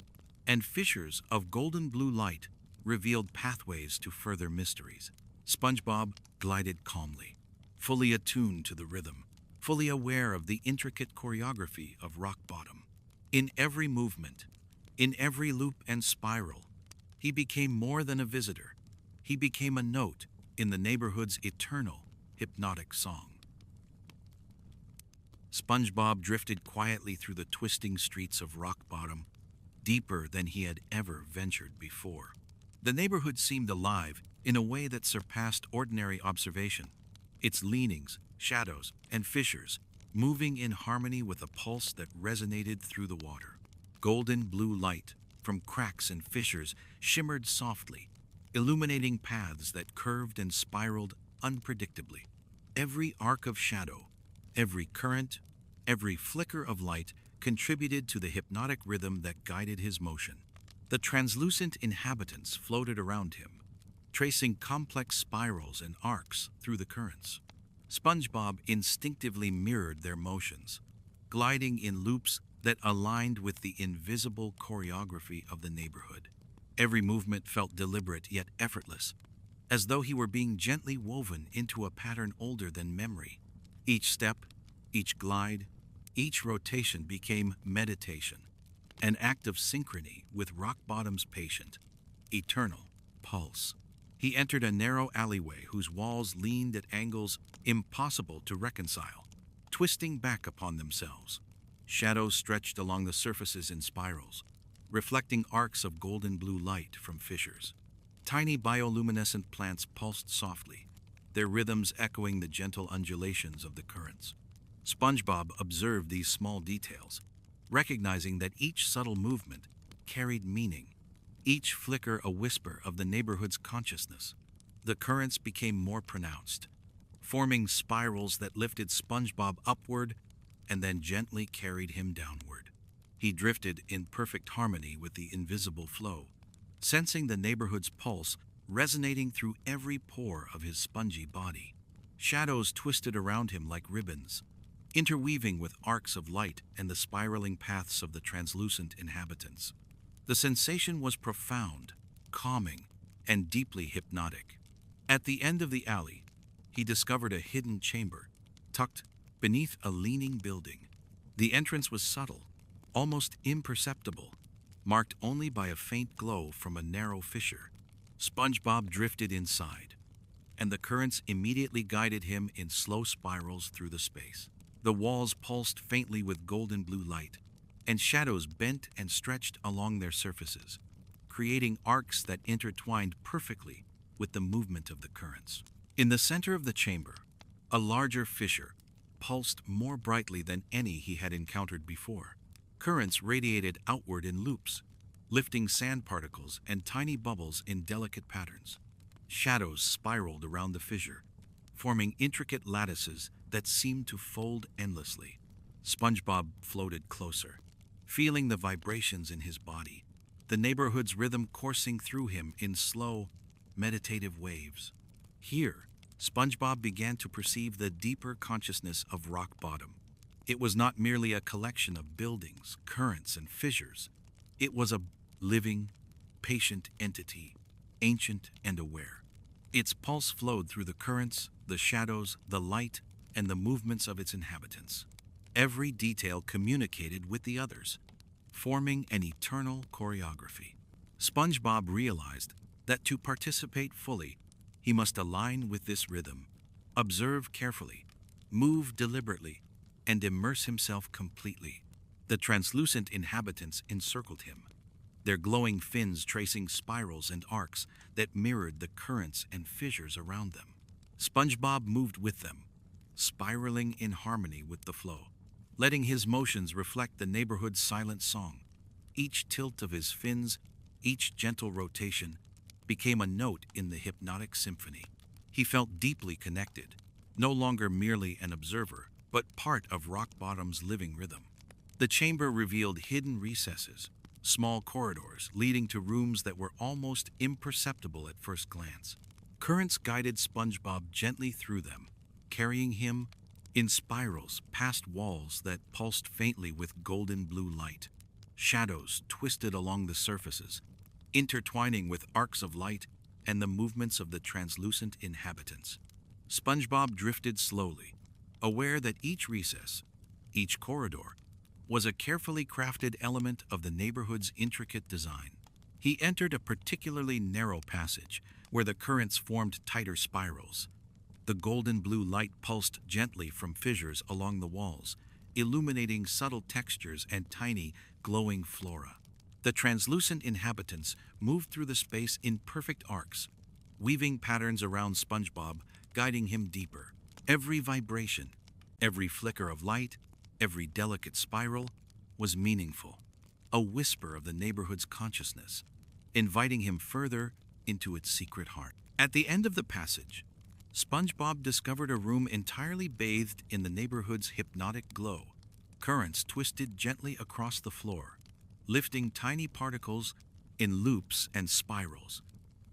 and fissures of golden blue light revealed pathways to further mysteries. SpongeBob glided calmly, fully attuned to the rhythm, fully aware of the intricate choreography of Rock Bottom. In every movement, in every loop and spiral, he became more than a visitor. He became a note in the neighborhood's eternal, hypnotic song. SpongeBob drifted quietly through the twisting streets of Rock Bottom, deeper than he had ever ventured before. The neighborhood seemed alive in a way that surpassed ordinary observation, its leanings, shadows, and fissures moving in harmony with a pulse that resonated through the water. Golden blue light from cracks and fissures shimmered softly, illuminating paths that curved and spiraled unpredictably. Every arc of shadow, every current, every flicker of light contributed to the hypnotic rhythm that guided his motion. The translucent inhabitants floated around him, tracing complex spirals and arcs through the currents. SpongeBob instinctively mirrored their motions, gliding in loops that aligned with the invisible choreography of the neighborhood. Every movement felt deliberate yet effortless, as though he were being gently woven into a pattern older than memory. Each step, each glide, each rotation became meditation, an act of synchrony with Rock Bottom's patient, eternal pulse. He entered a narrow alleyway whose walls leaned at angles impossible to reconcile, twisting back upon themselves. Shadows stretched along the surfaces in spirals, reflecting arcs of golden blue light from fissures. Tiny bioluminescent plants pulsed softly, their rhythms echoing the gentle undulations of the currents. SpongeBob observed these small details, recognizing that each subtle movement carried meaning, each flicker a whisper of the neighborhood's consciousness. The currents became more pronounced, forming spirals that lifted SpongeBob upward and then gently carried him downward. He drifted in perfect harmony with the invisible flow, sensing the neighborhood's pulse resonating through every pore of his spongy body. Shadows twisted around him like ribbons, interweaving with arcs of light and the spiraling paths of the translucent inhabitants. The sensation was profound, calming, and deeply hypnotic. At the end of the alley, he discovered a hidden chamber, tucked beneath a leaning building. The entrance was subtle, almost imperceptible, marked only by a faint glow from a narrow fissure. SpongeBob drifted inside, and the currents immediately guided him in slow spirals through the space. The walls pulsed faintly with golden blue light, and shadows bent and stretched along their surfaces, creating arcs that intertwined perfectly with the movement of the currents. In the center of the chamber, a larger fissure pulsed more brightly than any he had encountered before. Currents radiated outward in loops, lifting sand particles and tiny bubbles in delicate patterns. Shadows spiraled around the fissure, forming intricate lattices that seemed to fold endlessly. SpongeBob floated closer, feeling the vibrations in his body, the neighborhood's rhythm coursing through him in slow, meditative waves. Here, SpongeBob began to perceive the deeper consciousness of rock bottom. It was not merely a collection of buildings, currents, and fissures. It was a living, patient entity, ancient and aware. Its pulse flowed through the currents, the shadows, the light, and the movements of its inhabitants. Every detail communicated with the others, forming an eternal choreography. SpongeBob realized that to participate fully, he must align with this rhythm, observe carefully, move deliberately, and immerse himself completely. The translucent inhabitants encircled him, their glowing fins tracing spirals and arcs that mirrored the currents and fissures around them. SpongeBob moved with them, spiraling in harmony with the flow, letting his motions reflect the neighborhood's silent song. Each tilt of his fins, each gentle rotation, became a note in the hypnotic symphony. He felt deeply connected, no longer merely an observer, but part of rock bottom's living rhythm. The chamber revealed hidden recesses, small corridors leading to rooms that were almost imperceptible at first glance. Currents guided SpongeBob gently through them, carrying him in spirals past walls that pulsed faintly with golden blue light. Shadows twisted along the surfaces, intertwining with arcs of light and the movements of the translucent inhabitants. SpongeBob drifted slowly, aware that each recess, each corridor, was a carefully crafted element of the neighborhood's intricate design. He entered a particularly narrow passage where the currents formed tighter spirals. The golden blue light pulsed gently from fissures along the walls, illuminating subtle textures and tiny, glowing flora. The translucent inhabitants moved through the space in perfect arcs, weaving patterns around SpongeBob, guiding him deeper. Every vibration, every flicker of light, every delicate spiral was meaningful, a whisper of the neighborhood's consciousness, inviting him further into its secret heart. At the end of the passage, SpongeBob discovered a room entirely bathed in the neighborhood's hypnotic glow. Currents twisted gently across the floor, lifting tiny particles in loops and spirals.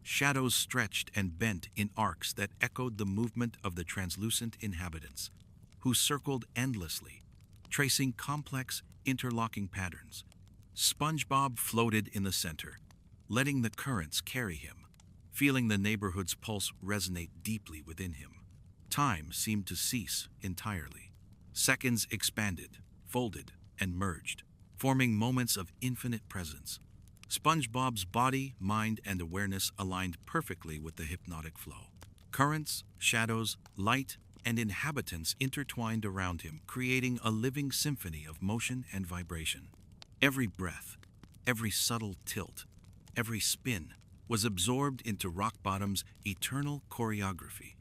Shadows stretched and bent in arcs that echoed the movement of the translucent inhabitants, who circled endlessly, tracing complex, interlocking patterns. SpongeBob floated in the center, letting the currents carry him, feeling the neighborhood's pulse resonate deeply within him. Time seemed to cease entirely. Seconds expanded, folded, and merged, forming moments of infinite presence. SpongeBob's body, mind, and awareness aligned perfectly with the hypnotic flow. Currents, shadows, light, and inhabitants intertwined around him, creating a living symphony of motion and vibration. Every breath, every subtle tilt, every spin was absorbed into rock bottom's eternal choreography.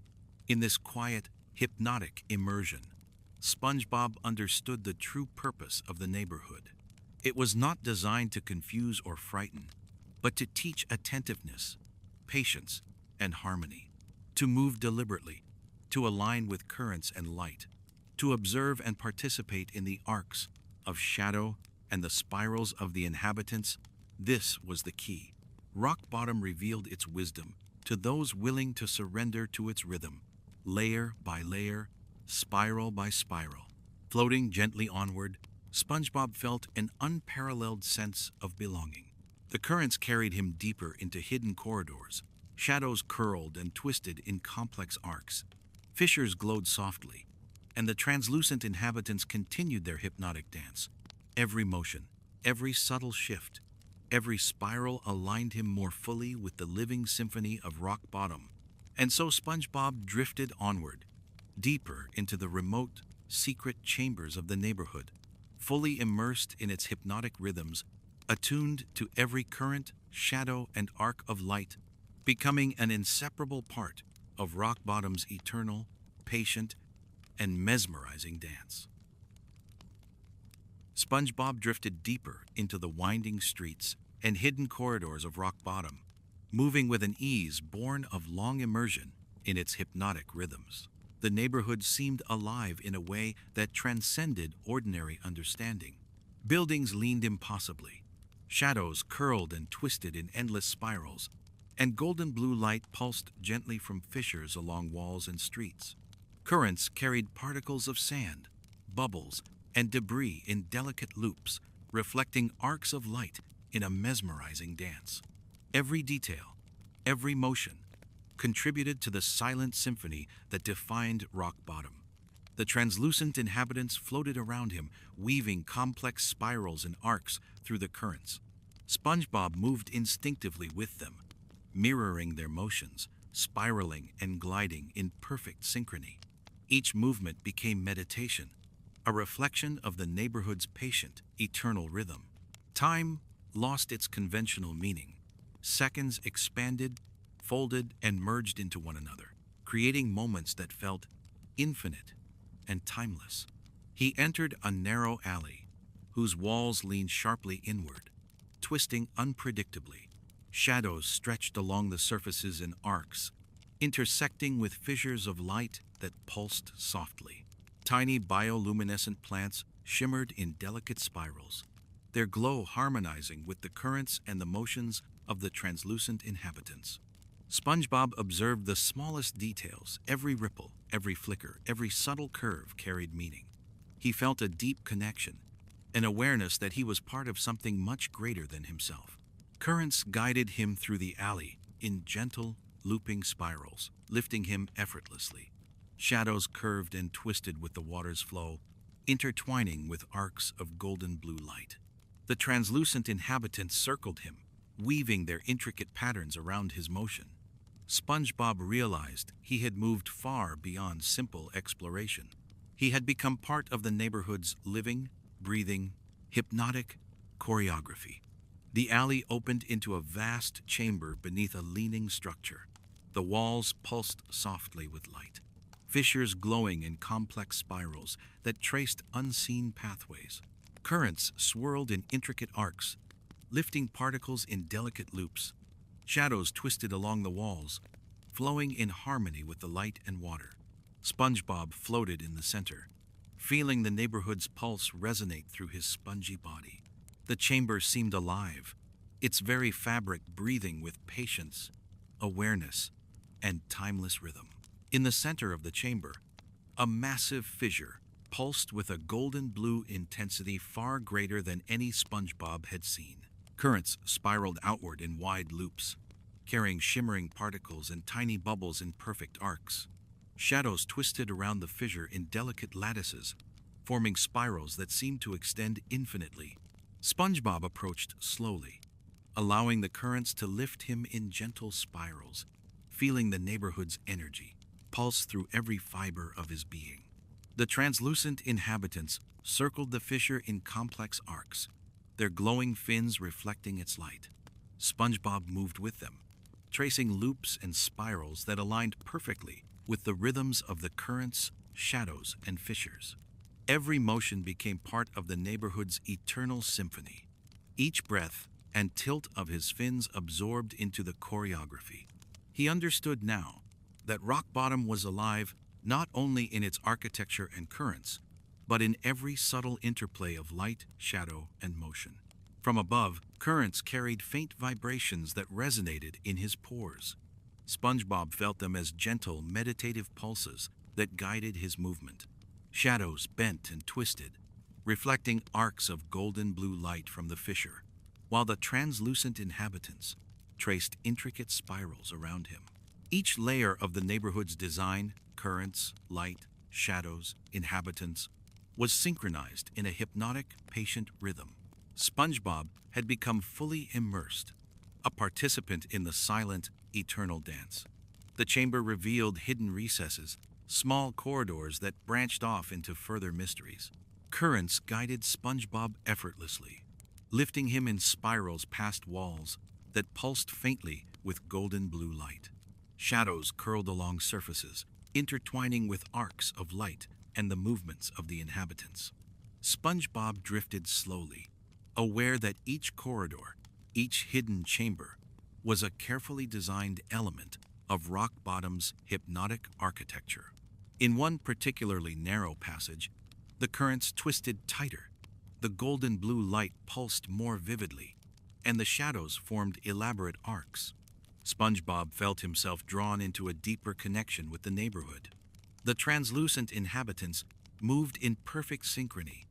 In this quiet, hypnotic immersion, SpongeBob understood the true purpose of the neighborhood. It was not designed to confuse or frighten, but to teach attentiveness, patience, and harmony. To move deliberately, to align with currents and light, to observe and participate in the arcs of shadow and the spirals of the inhabitants, this was the key. Rock bottom revealed its wisdom to those willing to surrender to its rhythm, layer by layer, spiral by spiral. Floating gently onward, SpongeBob felt an unparalleled sense of belonging. The currents carried him deeper into hidden corridors. Shadows curled and twisted in complex arcs. Fissures glowed softly, and the translucent inhabitants continued their hypnotic dance. Every motion, every subtle shift, every spiral aligned him more fully with the living symphony of rock bottom. And so SpongeBob drifted onward, deeper into the remote, secret chambers of the neighborhood, fully immersed in its hypnotic rhythms, attuned to every current, shadow, and arc of light, becoming an inseparable part of rock bottom's eternal, patient, and mesmerizing dance. SpongeBob drifted deeper into the winding streets and hidden corridors of rock bottom, moving with an ease born of long immersion in its hypnotic rhythms. The neighborhood seemed alive in a way that transcended ordinary understanding. Buildings leaned impossibly. Shadows curled and twisted in endless spirals, and golden blue light pulsed gently from fissures along walls and streets. Currents carried particles of sand, bubbles, and debris in delicate loops, reflecting arcs of light in a mesmerizing dance. Every detail, every motion, contributed to the silent symphony that defined rock bottom. The translucent inhabitants floated around him, weaving complex spirals and arcs through the currents. SpongeBob moved instinctively with them, mirroring their motions, spiraling and gliding in perfect synchrony. Each movement became meditation, a reflection of the neighborhood's patient, eternal rhythm. Time lost its conventional meaning. Seconds expanded, folded, and merged into one another, creating moments that felt infinite and timeless. He entered a narrow alley, whose walls leaned sharply inward, twisting unpredictably. Shadows stretched along the surfaces in arcs, intersecting with fissures of light that pulsed softly. Tiny bioluminescent plants shimmered in delicate spirals, their glow harmonizing with the currents and the motions of the translucent inhabitants. SpongeBob observed the smallest details. Every ripple, every flicker, every subtle curve carried meaning. He felt a deep connection, an awareness that he was part of something much greater than himself. Currents guided him through the alley in gentle, looping spirals, lifting him effortlessly. Shadows curved and twisted with the water's flow, intertwining with arcs of golden blue light. The translucent inhabitants circled him, weaving their intricate patterns around his motion. SpongeBob realized he had moved far beyond simple exploration. He had become part of the neighborhood's living, breathing, hypnotic choreography. The alley opened into a vast chamber beneath a leaning structure. The walls pulsed softly with light, fissures glowing in complex spirals that traced unseen pathways. Currents swirled in intricate arcs, lifting particles in delicate loops. Shadows twisted along the walls, flowing in harmony with the light and water. SpongeBob floated in the center, feeling the neighborhood's pulse resonate through his spongy body. The chamber seemed alive, its very fabric breathing with patience, awareness, and timeless rhythm. In the center of the chamber, a massive fissure pulsed with a golden blue intensity far greater than any SpongeBob had seen. Currents spiraled outward in wide loops, carrying shimmering particles and tiny bubbles in perfect arcs. Shadows twisted around the fissure in delicate lattices, forming spirals that seemed to extend infinitely. SpongeBob approached slowly, allowing the currents to lift him in gentle spirals, feeling the neighborhood's energy pulse through every fiber of his being. The translucent inhabitants circled the fissure in complex arcs, their glowing fins reflecting its light. SpongeBob moved with them, tracing loops and spirals that aligned perfectly with the rhythms of the currents, shadows, and fissures. Every motion became part of the neighborhood's eternal symphony, each breath and tilt of his fins absorbed into the choreography. He understood now that rock bottom was alive not only in its architecture and currents, but in every subtle interplay of light, shadow, and motion. From above, currents carried faint vibrations that resonated in his pores. SpongeBob felt them as gentle, meditative pulses that guided his movement. Shadows bent and twisted, reflecting arcs of golden blue light from the fissure, while the translucent inhabitants traced intricate spirals around him. Each layer of the neighborhood's design, currents, light, shadows, inhabitants, was synchronized in a hypnotic, patient rhythm. SpongeBob had become fully immersed, a participant in the silent, eternal dance. The chamber revealed hidden recesses, small corridors that branched off into further mysteries. Currents guided SpongeBob effortlessly, lifting him in spirals past walls that pulsed faintly with golden blue light. Shadows curled along surfaces, intertwining with arcs of light and the movements of the inhabitants. SpongeBob drifted slowly, aware that each corridor, each hidden chamber, was a carefully designed element of Rock Bottom's hypnotic architecture. In one particularly narrow passage, the currents twisted tighter, the golden blue light pulsed more vividly, and the shadows formed elaborate arcs. SpongeBob felt himself drawn into a deeper connection with the neighborhood. The translucent inhabitants moved in perfect synchrony,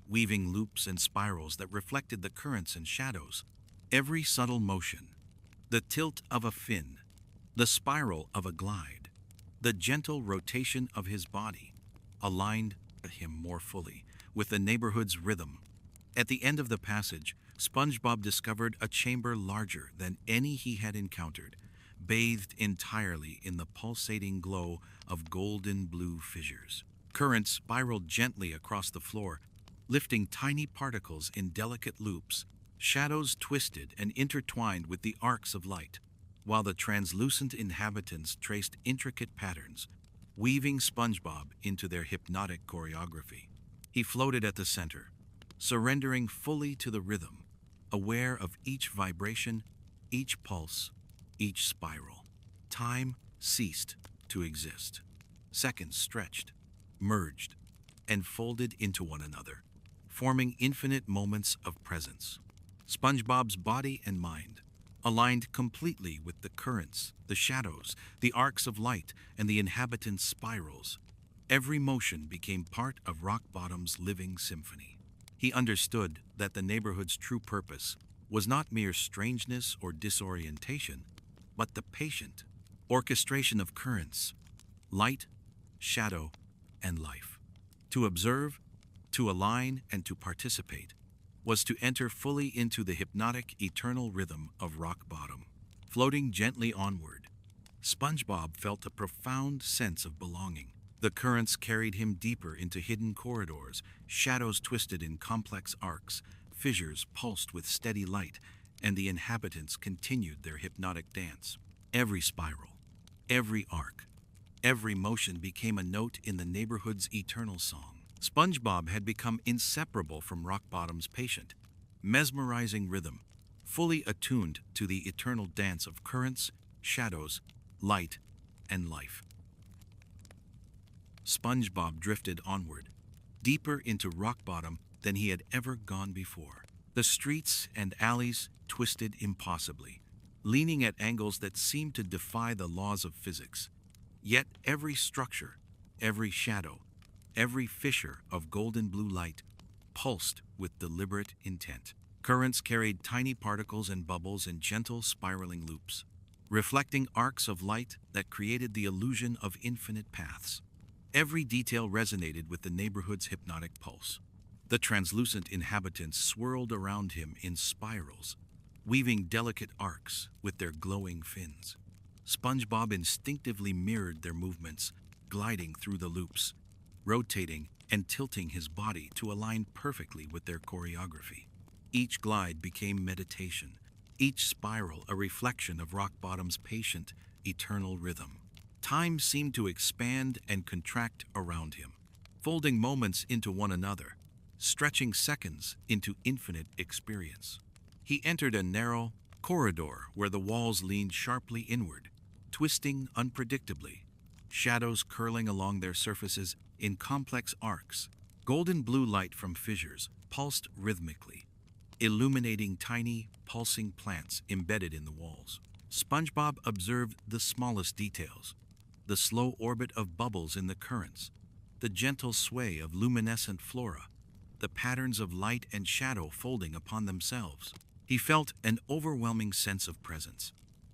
weaving loops and spirals that reflected the currents and shadows. Every subtle motion, the tilt of a fin, the spiral of a glide, the gentle rotation of his body, aligned him more fully with the neighborhood's rhythm. At the end of the passage, SpongeBob discovered a chamber larger than any he had encountered, bathed entirely in the pulsating glow of golden blue fissures. Currents spiraled gently across the floor, lifting tiny particles in delicate loops. Shadows twisted and intertwined with the arcs of light, while the translucent inhabitants traced intricate patterns, weaving SpongeBob into their hypnotic choreography. He floated at the center, surrendering fully to the rhythm, aware of each vibration, each pulse, each spiral. Time ceased to exist. Seconds stretched, merged, and folded into one another, forming infinite moments of presence. SpongeBob's body and mind aligned completely with the currents, the shadows, the arcs of light, and the inhabitants' spirals. Every motion became part of Rock Bottom's living symphony. He understood that the neighborhood's true purpose was not mere strangeness or disorientation, but the patient orchestration of currents, light, shadow, and life. To observe, to align, and to participate was to enter fully into the hypnotic eternal rhythm of Rock Bottom. Floating gently onward, SpongeBob felt a profound sense of belonging. The currents carried him deeper into hidden corridors, shadows twisted in complex arcs, fissures pulsed with steady light, and the inhabitants continued their hypnotic dance. Every spiral, every arc, every motion became a note in the neighborhood's eternal song. SpongeBob had become inseparable from Rock Bottom's patient, mesmerizing rhythm, fully attuned to the eternal dance of currents, shadows, light, and life. SpongeBob drifted onward, deeper into Rock Bottom than he had ever gone before. The streets and alleys twisted impossibly, leaning at angles that seemed to defy the laws of physics. Yet every structure, every shadow, every fissure of golden blue light pulsed with deliberate intent. Currents carried tiny particles and bubbles in gentle spiraling loops, reflecting arcs of light that created the illusion of infinite paths. Every detail resonated with the neighborhood's hypnotic pulse. The translucent inhabitants swirled around him in spirals, weaving delicate arcs with their glowing fins. SpongeBob instinctively mirrored their movements, gliding through the loops, rotating and tilting his body to align perfectly with their choreography. Each glide became meditation, each spiral a reflection of Rock Bottom's patient, eternal rhythm. Time seemed to expand and contract around him, folding moments into one another, stretching seconds into infinite experience. He entered a narrow corridor where the walls leaned sharply inward, twisting unpredictably, shadows curling along their surfaces in complex arcs. Golden blue light from fissures pulsed rhythmically, illuminating tiny, pulsing plants embedded in the walls. SpongeBob observed the smallest details, the slow orbit of bubbles in the currents, the gentle sway of luminescent flora, the patterns of light and shadow folding upon themselves. He felt an overwhelming sense of presence,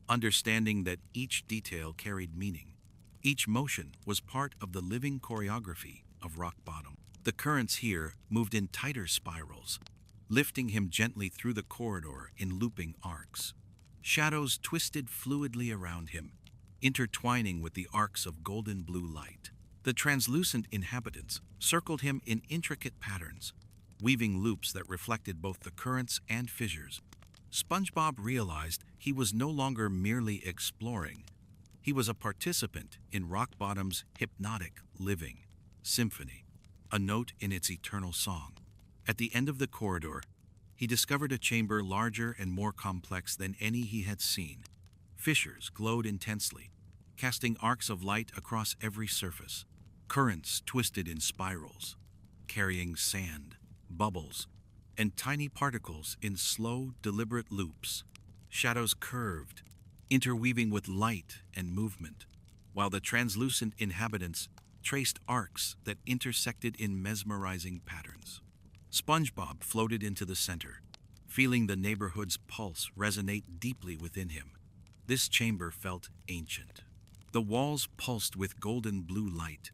understanding that each detail carried meaning. Each motion was part of the living choreography of Rock Bottom. The currents here moved in tighter spirals, lifting him gently through the corridor in looping arcs. Shadows twisted fluidly around him, intertwining with the arcs of golden blue light. The translucent inhabitants circled him in intricate patterns, weaving loops that reflected both the currents and fissures. SpongeBob realized he was no longer merely exploring. He was a participant in Rock Bottom's hypnotic living symphony, a note in its eternal song. At the end of the corridor, he discovered a chamber larger and more complex than any he had seen. Fissures glowed intensely, casting arcs of light across every surface. Currents twisted in spirals, carrying sand, bubbles, and tiny particles in slow, deliberate loops. Shadows curved, interweaving with light and movement, while the translucent inhabitants traced arcs that intersected in mesmerizing patterns. SpongeBob floated into the center, feeling the neighborhood's pulse resonate deeply within him. This chamber felt ancient. The walls pulsed with golden blue light.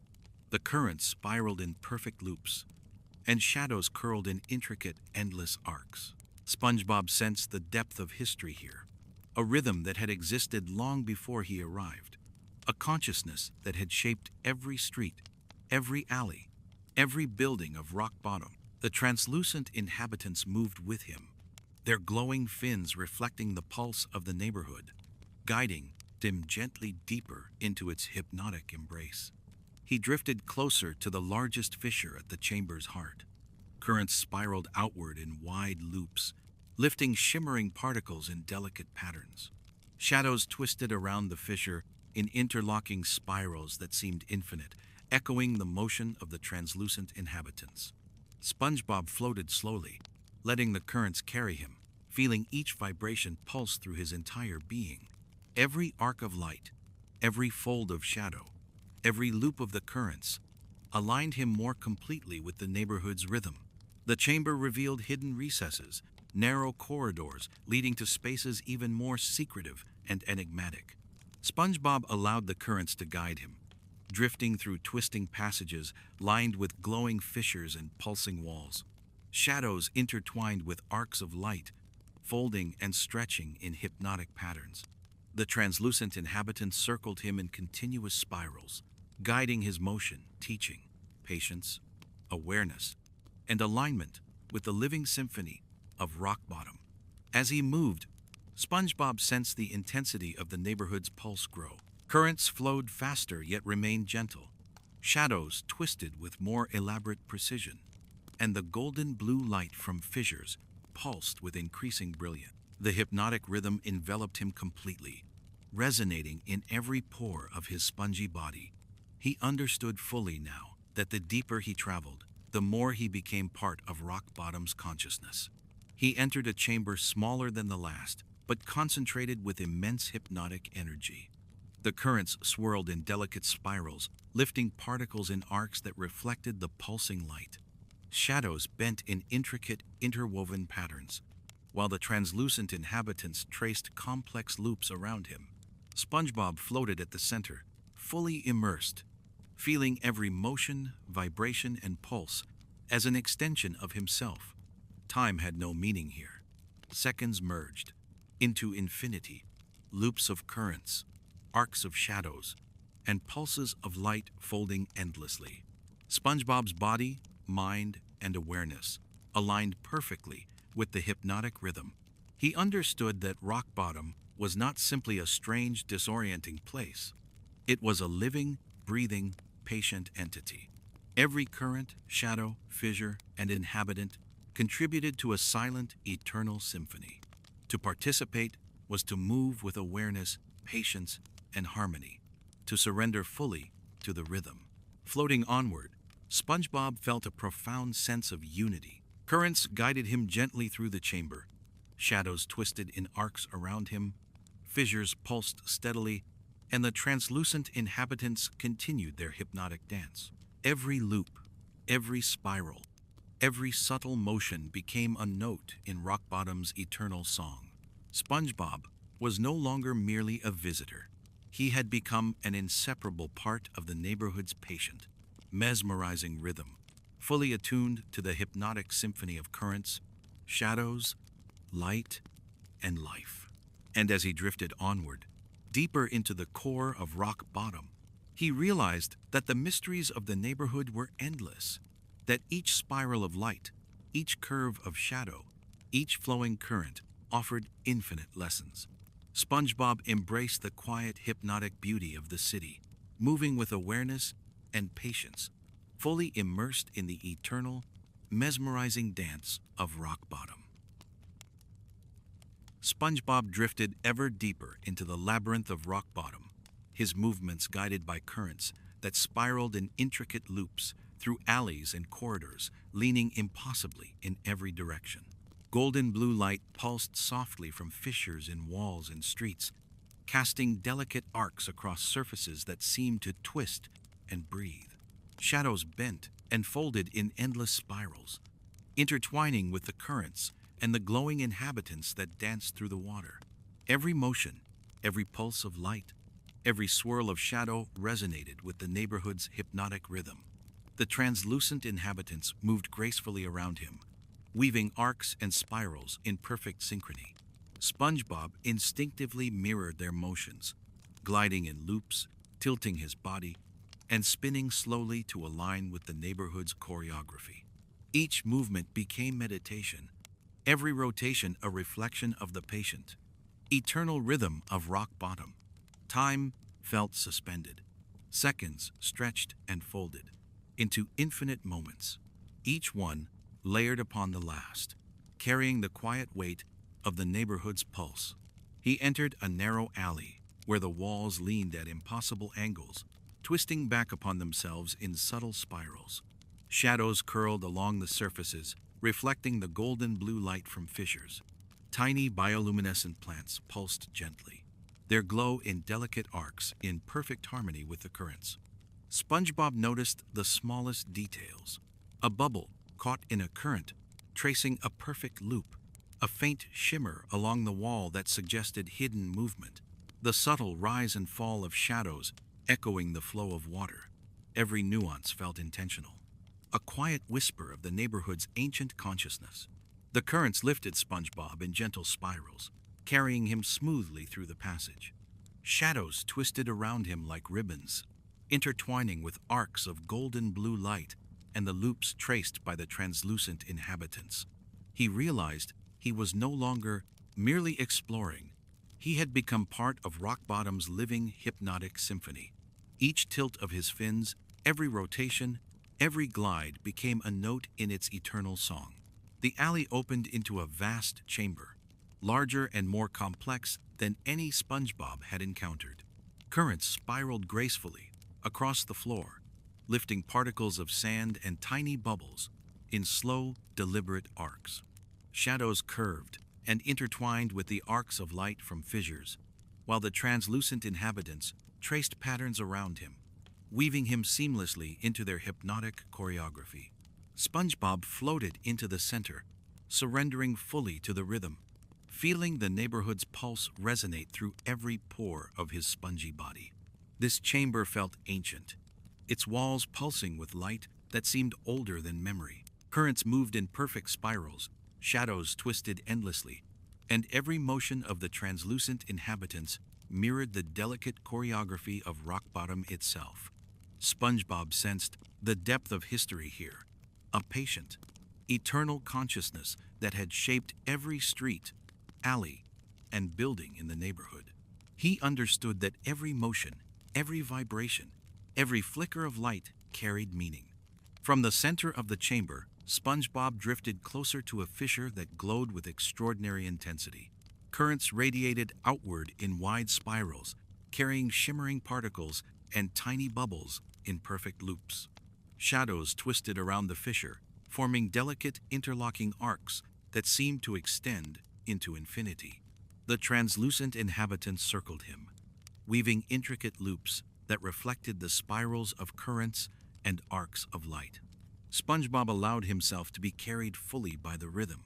The currents spiraled in perfect loops, and shadows curled in intricate, endless arcs. SpongeBob sensed the depth of history here, a rhythm that had existed long before he arrived, a consciousness that had shaped every street, every alley, every building of Rock Bottom. The translucent inhabitants moved with him, their glowing fins reflecting the pulse of the neighborhood, guiding him gently deeper into its hypnotic embrace. He drifted closer to the largest fissure at the chamber's heart. Currents spiraled outward in wide loops, lifting shimmering particles in delicate patterns. Shadows twisted around the fissure in interlocking spirals that seemed infinite, echoing the motion of the translucent inhabitants. SpongeBob floated slowly, letting the currents carry him, feeling each vibration pulse through his entire being. Every arc of light, every fold of shadow, every loop of the currents aligned him more completely with the neighborhood's rhythm. The chamber revealed hidden recesses, narrow corridors leading to spaces even more secretive and enigmatic. SpongeBob allowed the currents to guide him, drifting through twisting passages lined with glowing fissures and pulsing walls. Shadows intertwined with arcs of light, folding and stretching in hypnotic patterns. The translucent inhabitants circled him in continuous spirals, guiding his motion, teaching patience, awareness, and alignment with the living symphony of Rock Bottom. As he moved, SpongeBob sensed the intensity of the neighborhood's pulse grow. Currents flowed faster yet remained gentle. Shadows twisted with more elaborate precision, and the golden blue light from fissures pulsed with increasing brilliance. The hypnotic rhythm enveloped him completely, resonating in every pore of his spongy body. He understood fully now that the deeper he traveled, the more he became part of Rock Bottom's consciousness. He entered a chamber smaller than the last, but concentrated with immense hypnotic energy. The currents swirled in delicate spirals, lifting particles in arcs that reflected the pulsing light. Shadows bent in intricate, interwoven patterns, while the translucent inhabitants traced complex loops around him. SpongeBob floated at the center, fully immersed, feeling every motion, vibration, and pulse as an extension of himself. Time had no meaning here. Seconds merged into infinity, loops of currents, arcs of shadows, and pulses of light folding endlessly. SpongeBob's body, mind, and awareness aligned perfectly with the hypnotic rhythm. He understood that Rock Bottom was not simply a strange, disorienting place. It was a living, breathing, patient entity. Every current, shadow, fissure, and inhabitant contributed to a silent, eternal symphony. To participate was to move with awareness, patience, and harmony, to surrender fully to the rhythm. Floating onward, SpongeBob felt a profound sense of unity. Currents guided him gently through the chamber. Shadows twisted in arcs around him, fissures pulsed steadily, and the translucent inhabitants continued their hypnotic dance. Every loop, every spiral, every subtle motion became a note in Rock Bottom's eternal song. SpongeBob was no longer merely a visitor. He had become an inseparable part of the neighborhood's patient, mesmerizing rhythm, fully attuned to the hypnotic symphony of currents, shadows, light, and life. And as he drifted onward, deeper into the core of Rock Bottom, he realized that the mysteries of the neighborhood were endless, that each spiral of light, each curve of shadow, each flowing current offered infinite lessons. SpongeBob embraced the quiet, hypnotic beauty of the city, moving with awareness and patience, fully immersed in the eternal, mesmerizing dance of Rock Bottom. SpongeBob drifted ever deeper into the labyrinth of Rock Bottom, his movements guided by currents that spiraled in intricate loops through alleys and corridors, leaning impossibly in every direction. Golden blue light pulsed softly from fissures in walls and streets, casting delicate arcs across surfaces that seemed to twist and breathe. Shadows bent and folded in endless spirals, intertwining with the currents and the glowing inhabitants that danced through the water. Every motion, every pulse of light, every swirl of shadow resonated with the neighborhood's hypnotic rhythm. The translucent inhabitants moved gracefully around him, weaving arcs and spirals in perfect synchrony. SpongeBob instinctively mirrored their motions, gliding in loops, tilting his body, and spinning slowly to align with the neighborhood's choreography. Each movement became meditation, every rotation a reflection of the patient, eternal rhythm of rock bottom. Time felt suspended. Seconds stretched and folded into infinite moments, each one layered upon the last, carrying the quiet weight of the neighborhood's pulse. He entered a narrow alley where the walls leaned at impossible angles, twisting back upon themselves in subtle spirals. Shadows curled along the surfaces, reflecting the golden blue light from fissures. Tiny bioluminescent plants pulsed gently, their glow in delicate arcs in perfect harmony with the currents. SpongeBob noticed the smallest details. A bubble caught in a current, tracing a perfect loop, a faint shimmer along the wall that suggested hidden movement, the subtle rise and fall of shadows echoing the flow of water. Every nuance felt intentional, a quiet whisper of the neighborhood's ancient consciousness. The currents lifted SpongeBob in gentle spirals, carrying him smoothly through the passage. Shadows twisted around him like ribbons, intertwining with arcs of golden blue light and the loops traced by the translucent inhabitants. He realized he was no longer merely exploring. He had become part of Rock Bottom's living hypnotic symphony. Each tilt of his fins, every rotation, every glide became a note in its eternal song. The alley opened into a vast chamber, larger and more complex than any SpongeBob had encountered. Currents spiraled gracefully across the floor, lifting particles of sand and tiny bubbles in slow, deliberate arcs. Shadows curved and intertwined with the arcs of light from fissures, while the translucent inhabitants traced patterns around him, weaving him seamlessly into their hypnotic choreography. SpongeBob floated into the center, surrendering fully to the rhythm, feeling the neighborhood's pulse resonate through every pore of his spongy body. This chamber felt ancient, its walls pulsing with light that seemed older than memory. Currents moved in perfect spirals, shadows twisted endlessly, and every motion of the translucent inhabitants mirrored the delicate choreography of Rock Bottom itself. SpongeBob sensed the depth of history here, a patient, eternal consciousness that had shaped every street, alley, and building in the neighborhood. He understood that every motion, every vibration, every flicker of light carried meaning. From the center of the chamber, SpongeBob drifted closer to a fissure that glowed with extraordinary intensity. Currents radiated outward in wide spirals, carrying shimmering particles and tiny bubbles in perfect loops. Shadows twisted around the fissure, forming delicate interlocking arcs that seemed to extend into infinity. The translucent inhabitants circled him, weaving intricate loops that reflected the spirals of currents and arcs of light. SpongeBob allowed himself to be carried fully by the rhythm,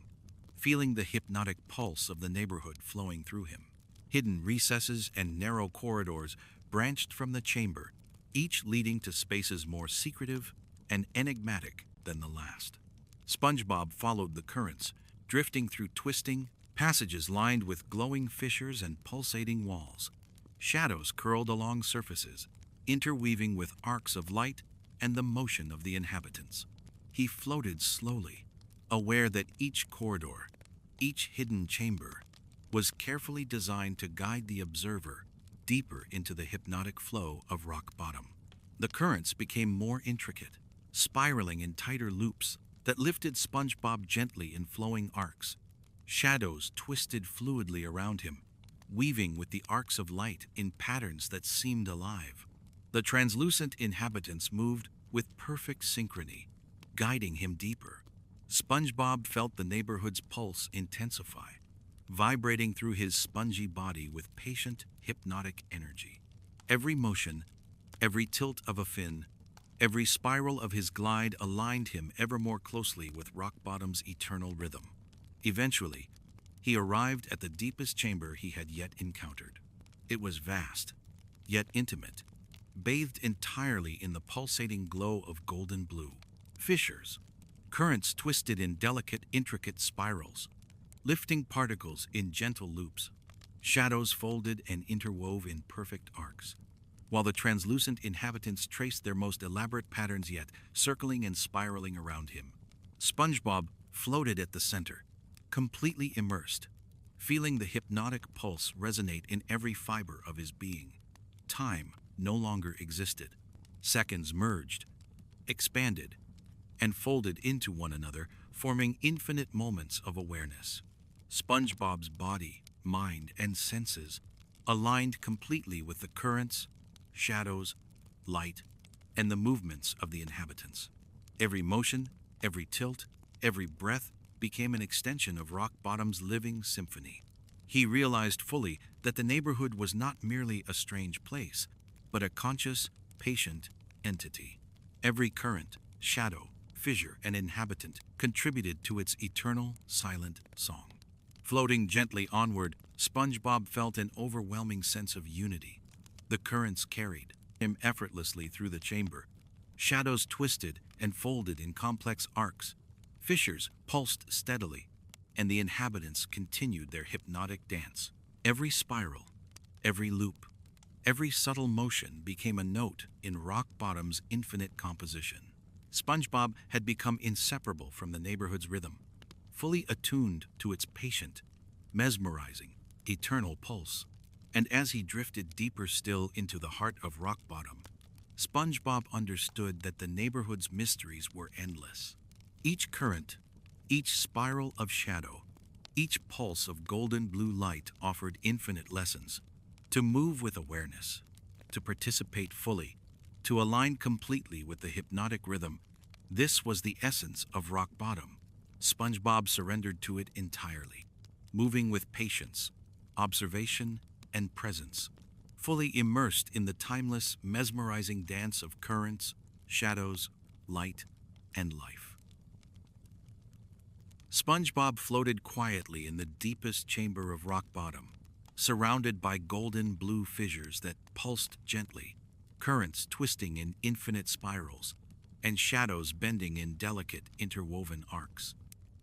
feeling the hypnotic pulse of the neighborhood flowing through him. Hidden recesses and narrow corridors branched from the chamber, each leading to spaces more secretive and enigmatic than the last. SpongeBob followed the currents, drifting through twisting passages lined with glowing fissures and pulsating walls. Shadows curled along surfaces, interweaving with arcs of light and the motion of the inhabitants. He floated slowly, aware that each corridor, each hidden chamber, was carefully designed to guide the observer deeper into the hypnotic flow of Rock Bottom. The currents became more intricate, spiraling in tighter loops that lifted SpongeBob gently in flowing arcs. Shadows twisted fluidly around him, weaving with the arcs of light in patterns that seemed alive. The translucent inhabitants moved with perfect synchrony, guiding him deeper. SpongeBob felt the neighborhood's pulse intensify, vibrating through his spongy body with patient, hypnotic energy. Every motion, every tilt of a fin, every spiral of his glide aligned him ever more closely with rock bottom's eternal rhythm. Eventually, he arrived at the deepest chamber he had yet encountered. It was vast, yet intimate, bathed entirely in the pulsating glow of golden blue. Fissures, currents twisted in delicate, intricate spirals, lifting particles in gentle loops, shadows folded and interwove in perfect arcs, while the translucent inhabitants traced their most elaborate patterns yet, circling and spiraling around him. SpongeBob floated at the center, completely immersed, feeling the hypnotic pulse resonate in every fiber of his being. Time no longer existed. Seconds merged, expanded, and folded into one another, forming infinite moments of awareness. SpongeBob's body, mind, and senses aligned completely with the currents, shadows, light, and the movements of the inhabitants. Every motion, every tilt, every breath became an extension of Rock Bottom's living symphony. He realized fully that the neighborhood was not merely a strange place, but a conscious, patient entity. Every current, shadow, fissure, and inhabitant contributed to its eternal, silent song. Floating gently onward, SpongeBob felt an overwhelming sense of unity. The currents carried him effortlessly through the chamber. Shadows twisted and folded in complex arcs. Fissures pulsed steadily, and the inhabitants continued their hypnotic dance. Every spiral, every loop, every subtle motion became a note in Rock Bottom's infinite composition. SpongeBob had become inseparable from the neighborhood's rhythm, fully attuned to its patient, mesmerizing, eternal pulse. And as he drifted deeper still into the heart of Rock Bottom, SpongeBob understood that the neighborhood's mysteries were endless. Each current, each spiral of shadow, each pulse of golden blue light offered infinite lessons. To move with awareness, to participate fully, to align completely with the hypnotic rhythm, this was the essence of Rock Bottom. SpongeBob surrendered to it entirely, moving with patience, observation, and presence, fully immersed in the timeless, mesmerizing dance of currents, shadows, light, and life. SpongeBob floated quietly in the deepest chamber of Rock Bottom, surrounded by golden blue fissures that pulsed gently, currents twisting in infinite spirals, and shadows bending in delicate, interwoven arcs.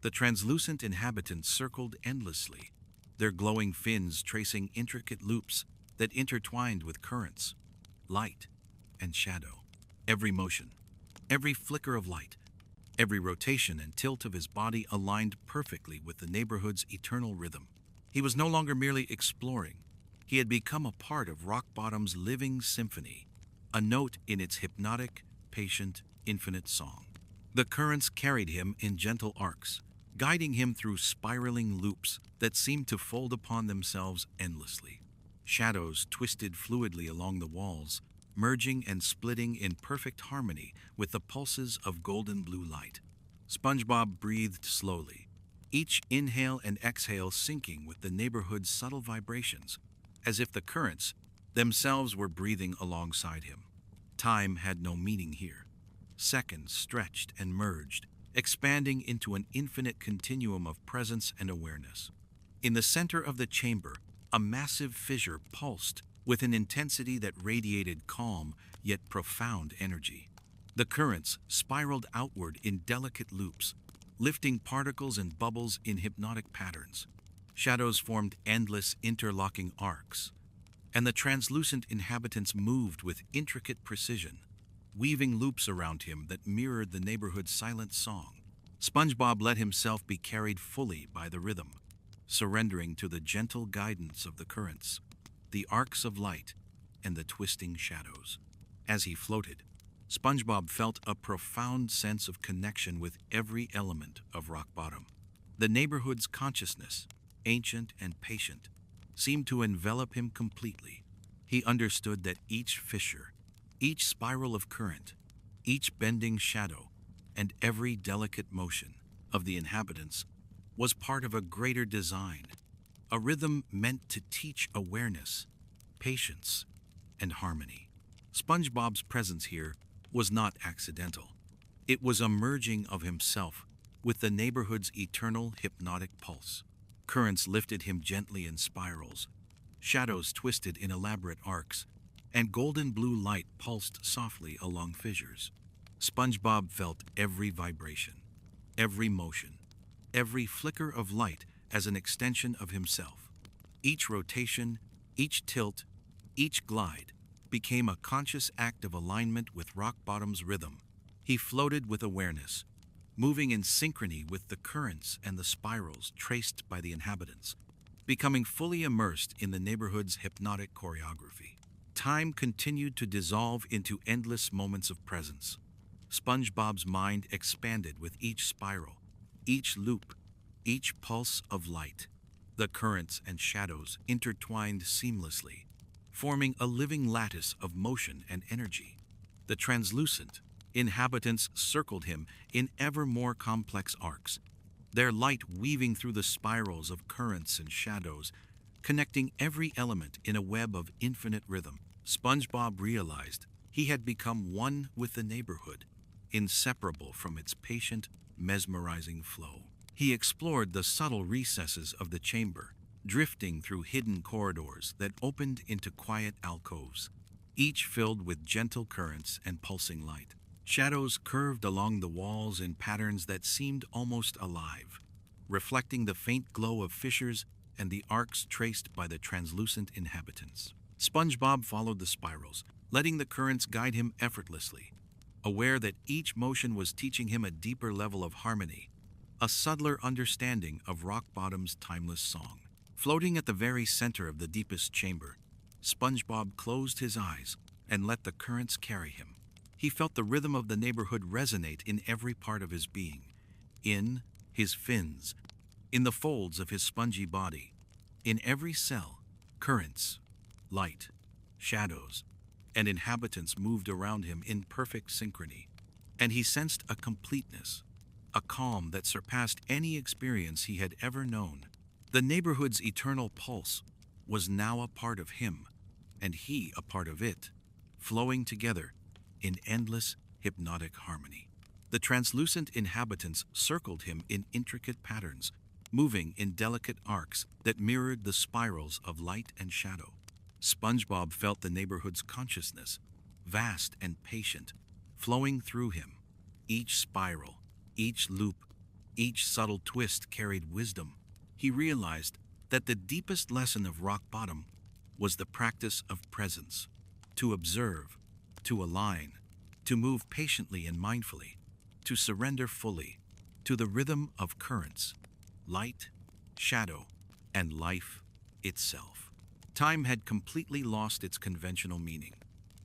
The translucent inhabitants circled endlessly, their glowing fins tracing intricate loops that intertwined with currents, light, and shadow. Every motion, every flicker of light, every rotation and tilt of his body aligned perfectly with the neighborhood's eternal rhythm. He was no longer merely exploring. He had become a part of Rock Bottom's living symphony, a note in its hypnotic, patient, infinite song. The currents carried him in gentle arcs, guiding him through spiraling loops that seemed to fold upon themselves endlessly. Shadows twisted fluidly along the walls, merging and splitting in perfect harmony with the pulses of golden blue light. SpongeBob breathed slowly, each inhale and exhale syncing with the neighborhood's subtle vibrations, as if the currents themselves were breathing alongside him. Time had no meaning here. Seconds stretched and merged, expanding into an infinite continuum of presence and awareness. In the center of the chamber, a massive fissure pulsed with an intensity that radiated calm yet profound energy. The currents spiraled outward in delicate loops, lifting particles and bubbles in hypnotic patterns. Shadows formed endless interlocking arcs, and the translucent inhabitants moved with intricate precision, weaving loops around him that mirrored the neighborhood's silent song. SpongeBob let himself be carried fully by the rhythm, surrendering to the gentle guidance of the currents, the arcs of light, and the twisting shadows. As he floated, SpongeBob felt a profound sense of connection with every element of Rock Bottom. The neighborhood's consciousness, ancient and patient, seemed to envelop him completely. He understood that each fissure, Each spiral of current, each bending shadow, and every delicate motion of the inhabitants was part of a greater design, a rhythm meant to teach awareness, patience, and harmony. SpongeBob's presence here was not accidental. It was a merging of himself with the neighborhood's eternal hypnotic pulse. Currents lifted him gently in spirals, shadows twisted in elaborate arcs, and golden blue light pulsed softly along fissures. SpongeBob felt every vibration, every motion, every flicker of light as an extension of himself. Each rotation, each tilt, each glide became a conscious act of alignment with rock bottom's rhythm. He floated with awareness, moving in synchrony with the currents and the spirals traced by the inhabitants, becoming fully immersed in the neighborhood's hypnotic choreography. Time continued to dissolve into endless moments of presence. SpongeBob's mind expanded with each spiral, each loop, each pulse of light. The currents and shadows intertwined seamlessly, forming a living lattice of motion and energy. The translucent inhabitants circled him in ever more complex arcs, their light weaving through the spirals of currents and shadows, connecting every element in a web of infinite rhythm. SpongeBob realized he had become one with the neighborhood, inseparable from its patient, mesmerizing flow. He explored the subtle recesses of the chamber, drifting through hidden corridors that opened into quiet alcoves, each filled with gentle currents and pulsing light. Shadows curved along the walls in patterns that seemed almost alive, reflecting the faint glow of fissures and the arcs traced by the translucent inhabitants. SpongeBob followed the spirals, letting the currents guide him effortlessly, aware that each motion was teaching him a deeper level of harmony, a subtler understanding of rock bottom's timeless song. Floating at the very center of the deepest chamber, SpongeBob closed his eyes and let the currents carry him. He felt the rhythm of the neighborhood resonate in every part of his being, in his fins, in the folds of his spongy body. In every cell, currents, light, shadows, and inhabitants moved around him in perfect synchrony, and he sensed a completeness, a calm that surpassed any experience he had ever known. The neighborhood's eternal pulse was now a part of him, and he a part of it, flowing together in endless hypnotic harmony. The translucent inhabitants circled him in intricate patterns, moving in delicate arcs that mirrored the spirals of light and shadow. SpongeBob felt the neighborhood's consciousness, vast and patient, flowing through him. Each spiral, each loop, each subtle twist carried wisdom. He realized that the deepest lesson of rock bottom was the practice of presence, to observe, to align, to move patiently and mindfully, to surrender fully to the rhythm of currents, light, shadow, and life itself. Time had completely lost its conventional meaning.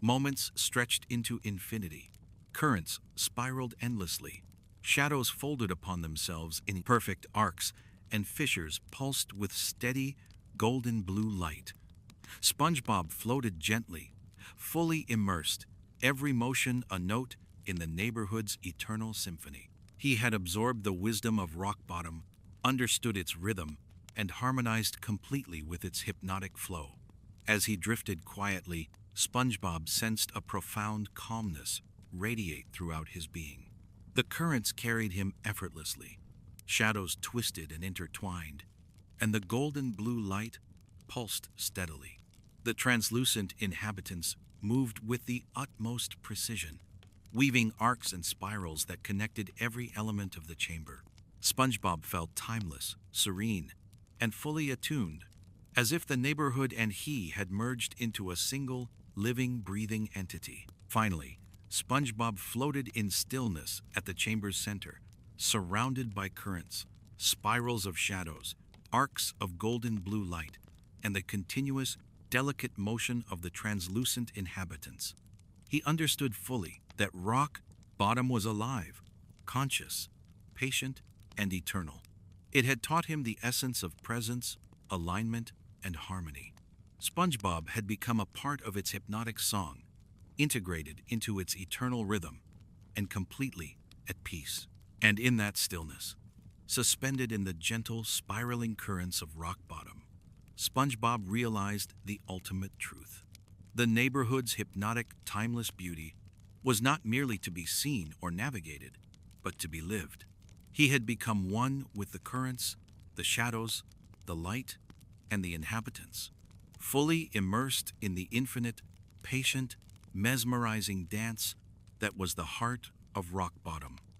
Moments stretched into infinity. Currents spiraled endlessly. Shadows folded upon themselves in perfect arcs, and fissures pulsed with steady, golden blue light. SpongeBob floated gently, fully immersed, every motion a note in the neighborhood's eternal symphony. He had absorbed the wisdom of rock bottom, understood its rhythm, and harmonized completely with its hypnotic flow. As he drifted quietly, SpongeBob sensed a profound calmness radiate throughout his being. The currents carried him effortlessly. Shadows twisted and intertwined, and the golden blue light pulsed steadily. The translucent inhabitants moved with the utmost precision, weaving arcs and spirals that connected every element of the chamber. SpongeBob felt timeless, serene, and fully attuned, as if the neighborhood and he had merged into a single, living, breathing entity. Finally, SpongeBob floated in stillness at the chamber's center, surrounded by currents, spirals of shadows, arcs of golden blue light, and the continuous, delicate motion of the translucent inhabitants. He understood fully that rock bottom was alive, conscious, patient, and eternal. It had taught him the essence of presence, alignment, and harmony. SpongeBob had become a part of its hypnotic song, integrated into its eternal rhythm, and completely at peace. And in that stillness, suspended in the gentle, spiraling currents of rock bottom, SpongeBob realized the ultimate truth. The neighborhood's hypnotic, timeless beauty was not merely to be seen or navigated, but to be lived. He had become one with the currents, the shadows, the light, and the inhabitants, fully immersed in the infinite, patient, mesmerizing dance that was the heart of rock bottom.